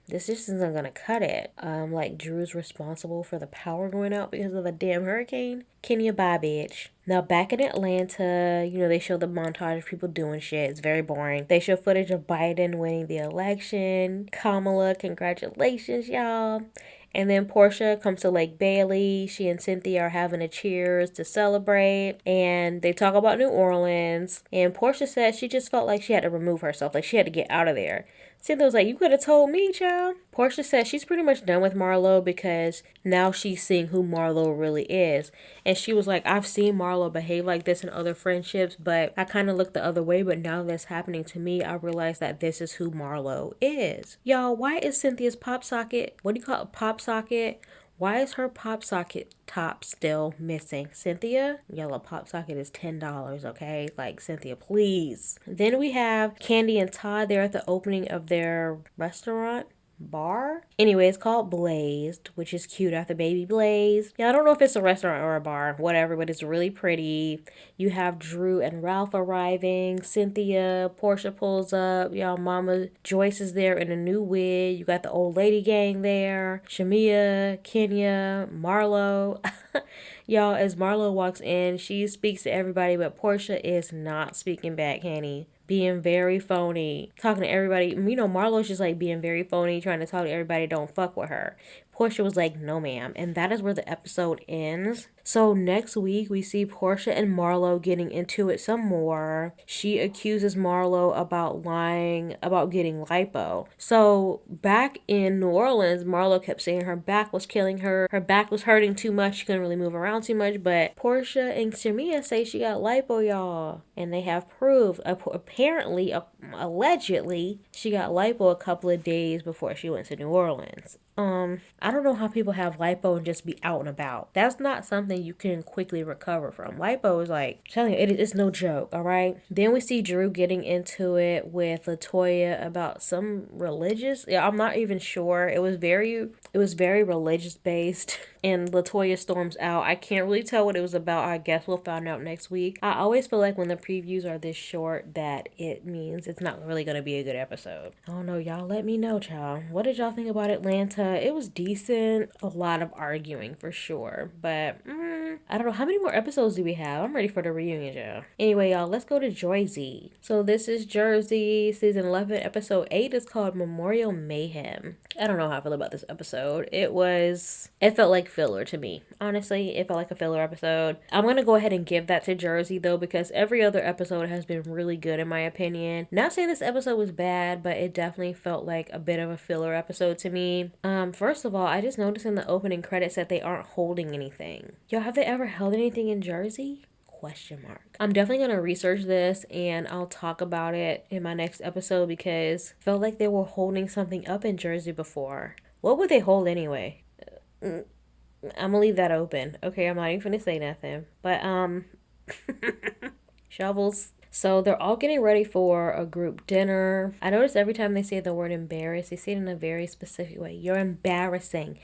this just isn't gonna cut it. Like Drew's responsible for the power going out because of the damn hurricane. Kenya, bye, bitch. Now back in Atlanta, they show the montage of people doing shit. It's very boring. They show footage of Biden winning the election. Kamala, congratulations, y'all. And then Portia comes to Lake Bailey. She and Cynthia are having a cheers to celebrate. And they talk about New Orleans. And Portia said she just felt like she had to remove herself. Like she had to get out of there. Cynthia was like, you could have told me, child. Portia said she's pretty much done with Marlo because now she's seeing who Marlo really is. And she was like, I've seen Marlo behave like this in other friendships, but I kind of looked the other way. But now that's happening to me, I realize that this is who Marlo is. Y'all, why is Cynthia's pop socket, what do you call it, pop socket? Why is her pop socket top still missing? Cynthia, yellow pop socket is $10, okay? Like, Cynthia, please. Then we have Candy and Todd there at the opening of their restaurant. Bar? Anyway, it's called Blazed, which is cute after Baby Blaze. Yeah, I don't know if it's a restaurant or a bar, whatever, but it's really pretty. You have Drew and Ralph arriving. Cynthia, Portia pulls up. Y'all, Mama Joyce is there in a new wig. You got the old lady gang there. Shamia, Kenya, Marlo. Y'all, as Marlo walks in, she speaks to everybody, but Portia is not speaking back, honey. Being very phony, talking to everybody. Marlo's just like being very phony, trying to talk to everybody, don't fuck with her. Portia was like, no ma'am. And that is where the episode ends. So next week we see Portia and Marlo getting into it some more. She accuses Marlo about lying about getting lipo. So back in New Orleans, Marlo kept saying her back was killing her. Her back was hurting too much. She couldn't really move around too much. But Portia and Shamia say she got lipo, y'all. And they have proof. Apparently, allegedly, she got lipo a couple of days before she went to New Orleans. I don't know how people have lipo and just be out and about. That's not something you can quickly recover from. Lipo is like, I'm telling you, it's no joke, all right? Then we see Drew getting into it with Latoya about some religious, I'm not even sure. It was very religious based. And Latoya storms out. I can't really tell what it was about. I guess we'll find out next week. I always feel like when the previews are this short that it means it's not really going to be a good episode. I don't know. Y'all let me know, child. What did y'all think about Atlanta? It was decent. A lot of arguing for sure. But I don't know. How many more episodes do we have? I'm ready for the reunion, y'all. Anyway, y'all, let's go to Jersey. So this is Jersey, season 11, episode 8 is called Memorial Mayhem. I don't know how I feel about this episode. It felt like filler to me. Honestly, it felt like a filler episode. I'm going to go ahead and give that to Jersey, though, because every other episode has been really good, in my opinion. Not saying this episode was bad, but it definitely felt like a bit of a filler episode to me. First of all, I just noticed in the opening credits that they aren't holding anything. Yo, have they ever held anything in Jersey? Question mark. I'm definitely going to research this and I'll talk about it in my next episode because I felt like they were holding something up in Jersey before. What would they hold anyway? I'm gonna leave that open. Okay, I'm not even gonna say nothing. But shovels. So they're all getting ready for a group dinner. I notice every time they say the word embarrassed, they say it in a very specific way. You're embarrassing.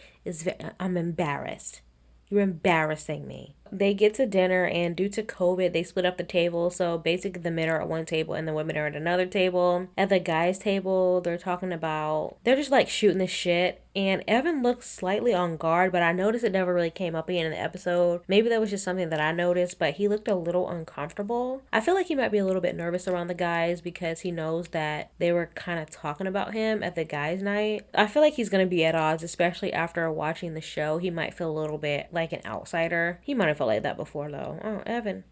I'm embarrassed. You're embarrassing me. They get to dinner, and due to COVID, they split up the table. So basically, the men are at one table and the women are at another table. At the guys' table, they're just like shooting the shit. And Evan looks slightly on guard, but I noticed it never really came up again in the episode. Maybe that was just something that I noticed, but he looked a little uncomfortable. I feel like he might be a little bit nervous around the guys because he knows that they were kind of talking about him at the guys' night. I feel like he's going to be at odds, especially after watching the show. He might feel a little bit like an outsider. He might have felt like that before, though. Oh, Evan.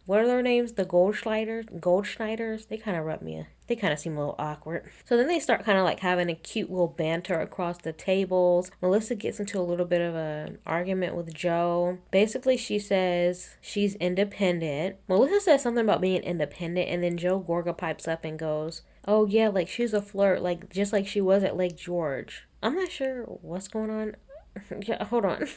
What are their names? The Goldschneiders? They kind of rub me. They kind of seem a little awkward. So then they start kind of like having a cute little banter across the tables. Melissa gets into a little bit of an argument with Joe. Basically, she says she's independent. Melissa says something about being independent, and then Joe Gorga pipes up and goes, oh yeah, like she's a flirt, like just like she was at Lake George. I'm not sure what's going on. Yeah, hold on.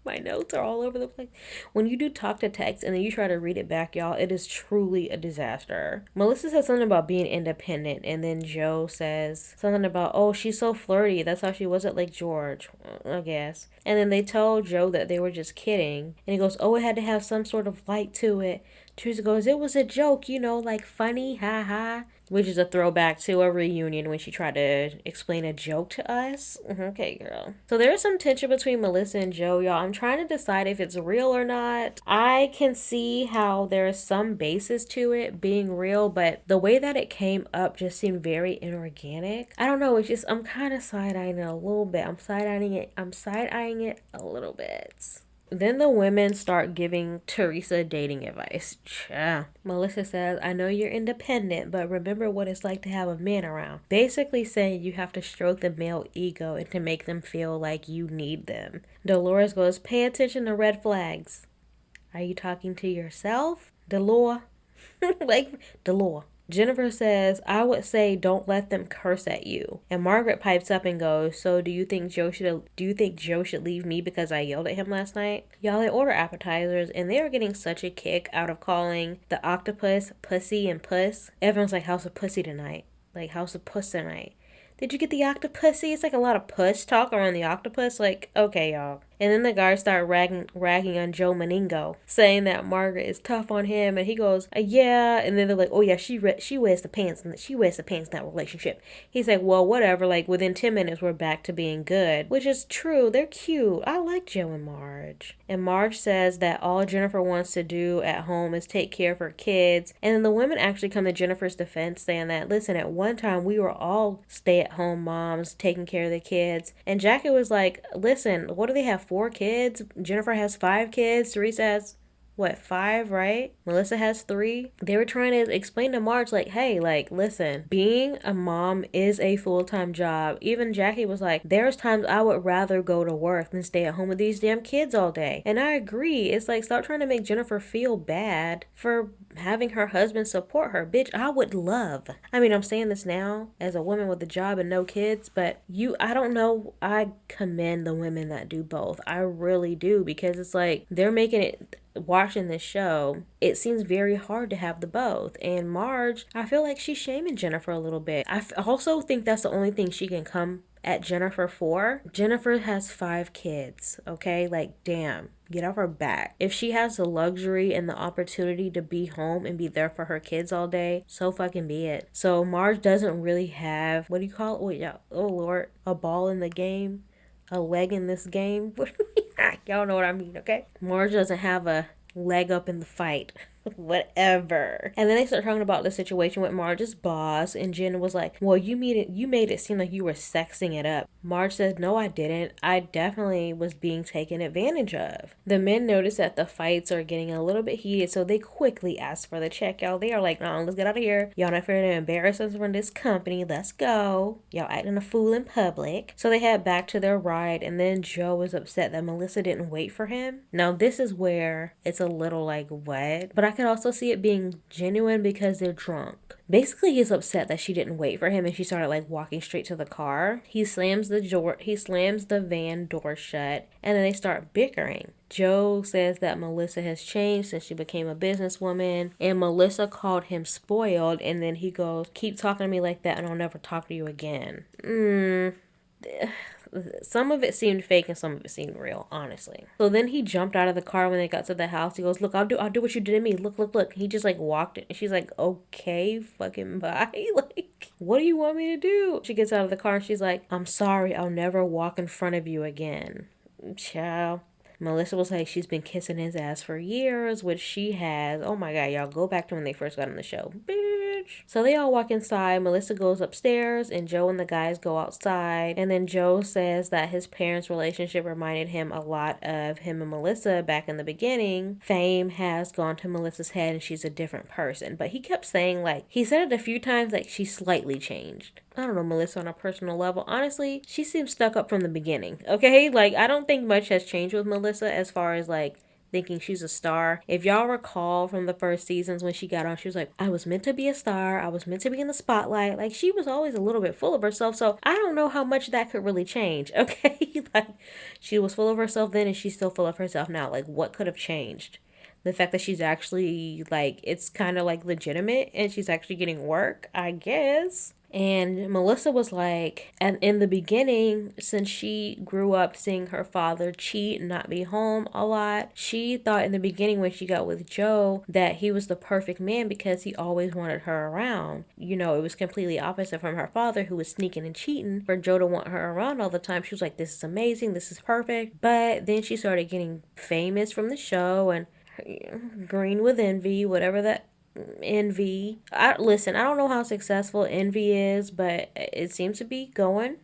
My notes are all over the place. When you do talk to text and then you try to read it back, y'all, it is truly a disaster. Melissa says something about being independent, and then Joe says something about, oh, she's so flirty. That's how she was at Lake George, I guess. And then they tell Joe that they were just kidding. And he goes, oh, it had to have some sort of light to it. Teresa goes, it was a joke, like funny, ha ha. Which is a throwback to a reunion when she tried to explain a joke to us. Okay, girl. So there's some tension between Melissa and Joe, y'all. I'm trying to decide if it's real or not. I can see how there's some basis to it being real, but the way that it came up just seemed very inorganic. I don't know. It's just, I'm kind of side-eyeing it a little bit. I'm side-eyeing it a little bit. Then the women start giving Teresa dating advice. Melissa says, I know you're independent, but remember what it's like to have a man around. Basically saying you have to stroke the male ego and to make them feel like you need them. Dolores goes, pay attention to red flags. Are you talking to yourself? DELORE? DELORE. Jennifer says, I would say don't let them curse at you. And Margaret pipes up and goes, so do you think Joe should leave me because I yelled at him last night? Y'all, they order appetizers and they are getting such a kick out of calling the octopus pussy and puss. Everyone's like, how's the pussy tonight? Like, how's the puss tonight? Did you get the octopussy? It's like a lot of puss talk around the octopus. Like, okay, y'all. And then the guys start ragging on Joe Meningo, saying that Margaret is tough on him, and he goes, yeah. And then they're like, oh yeah, she wears the pants, and she wears the pants in that relationship. He's like, well, whatever. Like within 10 minutes, we're back to being good, which is true. They're cute. I like Joe and Marge. And Marge says that all Jennifer wants to do at home is take care of her kids. And then the women actually come to Jennifer's defense, saying that, listen, at one time we were all stay-at-home moms taking care of the kids. And Jackie was like, listen, what do they have? 4 kids. Jennifer has 5 kids. Teresa has, 5, right? Melissa has 3. They were trying to explain to Marge, like, hey, like, listen, being a mom is a full-time job. Even Jackie was like, there's times I would rather go to work than stay at home with these damn kids all day. And I agree. It's like, stop trying to make Jennifer feel bad for having her husband support her. Bitch, I would love. I mean, I'm saying this now as a woman with a job and no kids, but I don't know. I commend the women that do both. I really do, because it's like, they're making it, watching this show, it seems very hard to have the both. And Marge, I feel like she's shaming Jennifer a little bit. I also think that's the only thing she can come at Jennifer for. Jennifer has 5 kids, okay? Like, damn, get off her back. If she has the luxury and the opportunity to be home and be there for her kids all day, so fucking be it. So Marge doesn't really have, what do you call it? Oh yeah, oh Lord, a ball in the game. a leg in this game. Y'all know what I mean, okay? Marge doesn't have a leg up in the fight. Whatever. And then they start talking about the situation with Marge's boss, and Jen was like, well, you made it seem like you were sexing it up. Marge says, no, I didn't. I definitely was being taken advantage of. The men notice that the fights are getting a little bit heated, so they quickly ask for the check. Y'all, they are like, no, let's get out of here. Y'all not fair to embarrass us from this company. Let's go. Y'all acting a fool in public. So they head back to their ride, and then Joe is upset that Melissa didn't wait for him. Now, this is where it's a little like, what? But I could also see it being genuine because they're drunk. Basically, he's upset that she didn't wait for him and she started like walking straight to the car. He slams the van door shut, and then they start bickering. Joe says that Melissa has changed since she became a businesswoman, and Melissa called him spoiled, and then he goes, keep talking to me like that and I'll never talk to you again. Some of it seemed fake and some of it seemed real, honestly. So then he jumped out of the car when they got to the house. He goes, look, I'll do what you did to me. Look. He just like walked it. And she's like, okay, fucking bye. Like, what do you want me to do? She gets out of the car and she's like, I'm sorry, I'll never walk in front of you again. Ciao. Melissa was like, she's been kissing his ass for years, which she has. Oh my God, y'all, go back to when they first got on the show. Bitch. So they all walk inside. Melissa goes upstairs and Joe and the guys go outside. And then Joe says that his parents' relationship reminded him a lot of him and Melissa back in the beginning. Fame has gone to Melissa's head and she's a different person. But he kept saying, like, he said it a few times, like, she slightly changed. I don't know Melissa on a personal level. Honestly, she seems stuck up from the beginning, okay? Like, I don't think much has changed with Melissa as far as, like, thinking she's a star. If y'all recall from the first seasons when she got on, she was like, I was meant to be a star. I was meant to be in the spotlight. Like, she was always a little bit full of herself. So I don't know how much that could really change, okay? Like, she was full of herself then and she's still full of herself now. Like, what could have changed? The fact that she's actually, like, it's kind of, like, legitimate and she's actually getting work, I guess. And Melissa was like, and in the beginning, since she grew up seeing her father cheat and not be home a lot, she thought in the beginning when she got with Joe that he was the perfect man because he always wanted her around. You know, it was completely opposite from her father who was sneaking and cheating. For Joe to want her around all the time, she was like, this is amazing, this is perfect. But then she started getting famous from the show and green with envy, whatever that envy. I don't know how successful envy is, but it seems to be going,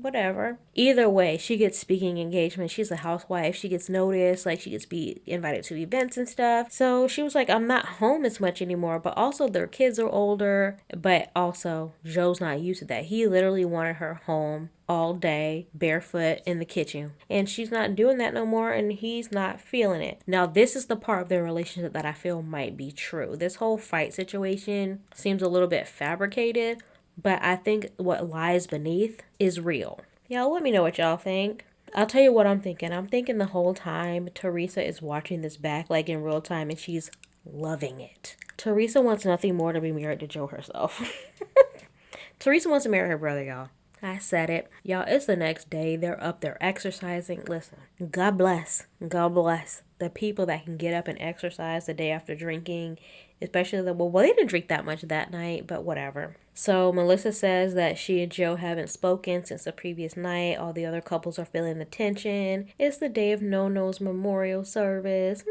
whatever. Either way, she gets speaking engagements. She's a housewife. She gets noticed, like she gets be invited to events and stuff. So she was like, I'm not home as much anymore, but also their kids are older, but also Joe's not used to that. He literally wanted her home all day, barefoot in the kitchen. And she's not doing that no more, and he's not feeling it. Now, this is the part of their relationship that I feel might be true. This whole fight situation seems a little bit fabricated, but I think what lies beneath is real. Y'all, let me know what y'all think. I'll tell you what I'm thinking. I'm thinking the whole time Teresa is watching this back, like in real time, and she's loving it. Teresa wants nothing more to be married to Joe herself. Teresa wants to marry her brother, y'all. I said it. Y'all, it's the next day. They're up there exercising. Listen, God bless. God bless the people that can get up and exercise the day after drinking. Especially they didn't drink that much that night, but whatever. So Melissa says that she and Joe haven't spoken since the previous night. All the other couples are feeling the tension. It's the day of No-No's memorial service.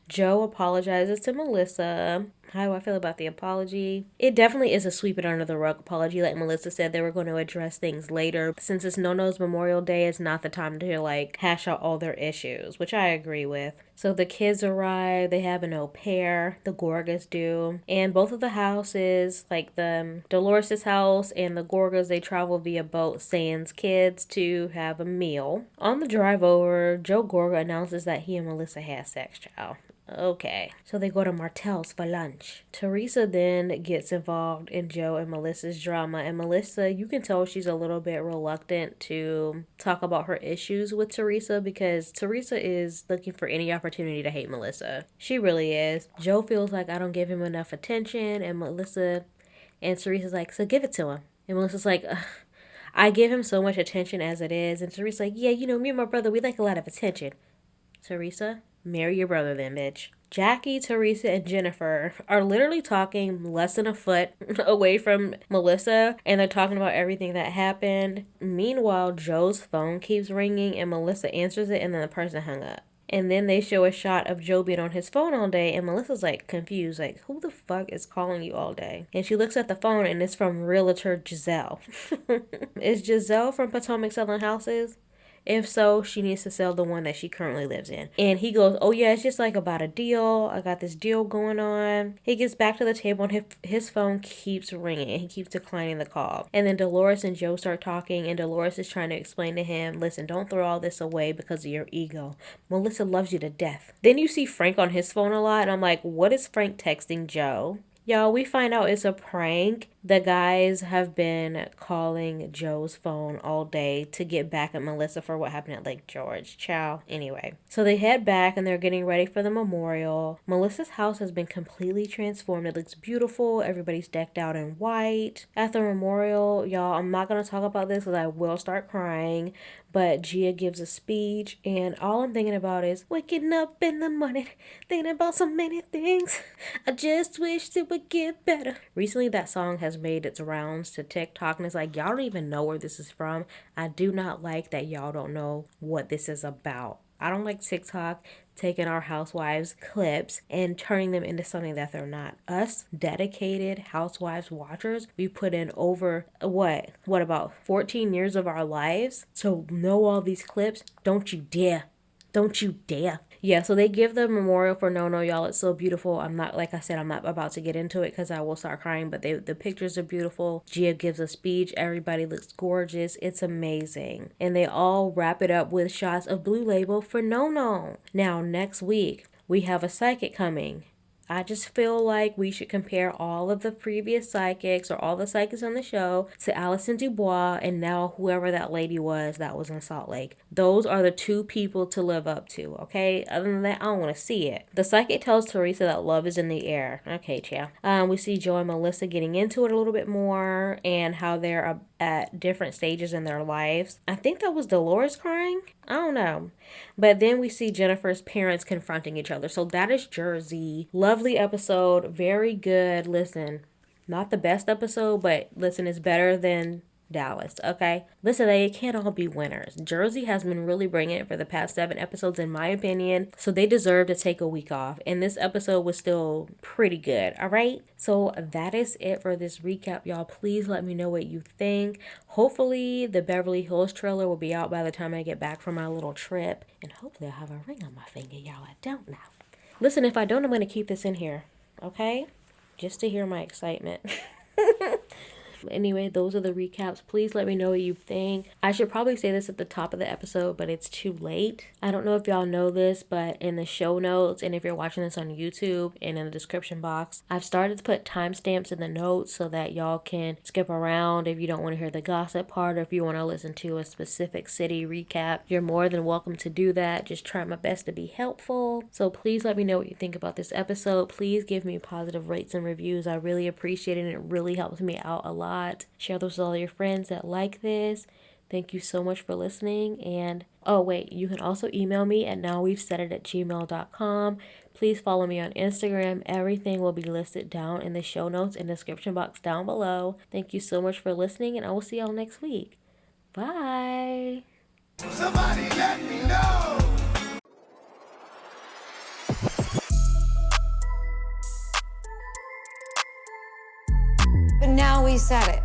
Joe apologizes to Melissa. How do I feel about the apology? It definitely is a sweep it under the rug apology. Like Melissa said, they were going to address things later. Since it's No-No's Memorial Day, it's not the time to like hash out all their issues, which I agree with. So the kids arrive. They have an au pair. The Gorgas do. And both of the houses, like the Dolores' house and the Gorgas, they travel via boat sans kids to have a meal. On the drive over, Joe Gorga announces that he and Melissa had sex, child. Okay, so they go to Martel's for lunch. Teresa then gets involved in Joe and Melissa's drama, and Melissa, you can tell she's a little bit reluctant to talk about her issues with Teresa because Teresa is looking for any opportunity to hate Melissa. She really is. Joe feels like I don't give him enough attention, and Teresa's like, so give it to him. And Melissa's like, ugh. I give him so much attention as it is. And Teresa's like, yeah, me and my brother, we like a lot of attention. Teresa, Marry your brother then, bitch. Jackie, Teresa, and Jennifer are literally talking less than a foot away from Melissa, and they're talking about everything that happened. Meanwhile, Joe's phone keeps ringing, and Melissa answers it, and then the person hung up. And then they show a shot of Joe being on his phone all day, and Melissa's like confused, like, who the fuck is calling you all day? And she looks at the phone, and it's from realtor Giselle. Is Giselle from Potomac selling houses? If so, she needs to sell the one that she currently lives in. And he goes, oh yeah, it's just like about a deal. I got this deal going on. He gets back to the table and his phone keeps ringing and he keeps declining the call. And then Dolores and Joe start talking and Dolores is trying to explain to him, listen, don't throw all this away because of your ego. Melissa loves you to death. Then you see Frank on his phone a lot and I'm like, what is Frank texting Joe? Y'all, we find out it's a prank. The guys have been calling Joe's phone all day to get back at Melissa for what happened at Lake George. Ciao. Anyway, so they head back and they're getting ready for the memorial. Melissa's house has been completely transformed. It looks beautiful. Everybody's decked out in white. At the memorial, y'all, I'm not going to talk about this because I will start crying. But Gia gives a speech, and all I'm thinking about is waking up in the morning, thinking about so many things. I just wish it would get better. Recently, that song has made its rounds to TikTok, and it's like, y'all don't even know where this is from. I do not like that y'all don't know what this is about. I don't like TikTok taking our housewives clips and turning them into something that they're not. Us dedicated housewives watchers, we put in over what about 14 years of our lives to know all these clips. Don't you dare. Yeah, so they give the memorial for No, y'all. It's so beautiful. I'm not, like I said, I'm not about to get into it because I will start crying, but the pictures are beautiful. Gia gives a speech. Everybody looks gorgeous. It's amazing. And they all wrap it up with shots of Blue Label for No. Now, next week, we have a psychic coming. I just feel like we should compare all of the previous psychics or all the psychics on the show to Allison Dubois and now whoever that lady was that was in Salt Lake. Those are the two people to live up to, okay? Other than that, I don't want to see it. The psychic tells Teresa that love is in the air. Okay, chia. We see Joe and Melissa getting into it a little bit more and how they're at different stages in their lives. I think that was Dolores crying. I don't know. But then we see Jennifer's parents confronting each other. So that is Jersey. Lovely episode. Very good. Listen, not the best episode, but listen, it's better than Dallas, okay? Listen, they can't all be winners. Jersey has been really bringing it for the past 7 episodes, in my opinion, so they deserve to take a week off, and this episode was still pretty good, all right? So that is it for this recap, y'all. Please let me know what you think. Hopefully, the Beverly Hills trailer will be out by the time I get back from my little trip, and hopefully I'll have a ring on my finger, y'all. I don't know. Listen, if I don't, I'm going to keep this in here, okay? Just to hear my excitement. Anyway, those are the recaps. Please let me know what you think. I should probably say this at the top of the episode, but it's too late. I don't know if y'all know this, but in the show notes, and if you're watching this on YouTube and in the description box, I've started to put timestamps in the notes so that y'all can skip around if you don't want to hear the gossip part or if you want to listen to a specific city recap. You're more than welcome to do that. Just try my best to be helpful. So please let me know what you think about this episode. Please give me positive rates and reviews. I really appreciate it, and it really helps me out a lot. Share those with all your friends that like this. Thank you so much for listening. And oh wait, you can also email me at nowwe'vesaidit@gmail.com. Please follow me on Instagram. Everything will be listed down in the show notes and description box down below. Thank you so much for listening, and I will see y'all next week. Bye. Somebody let me know. But now we said it.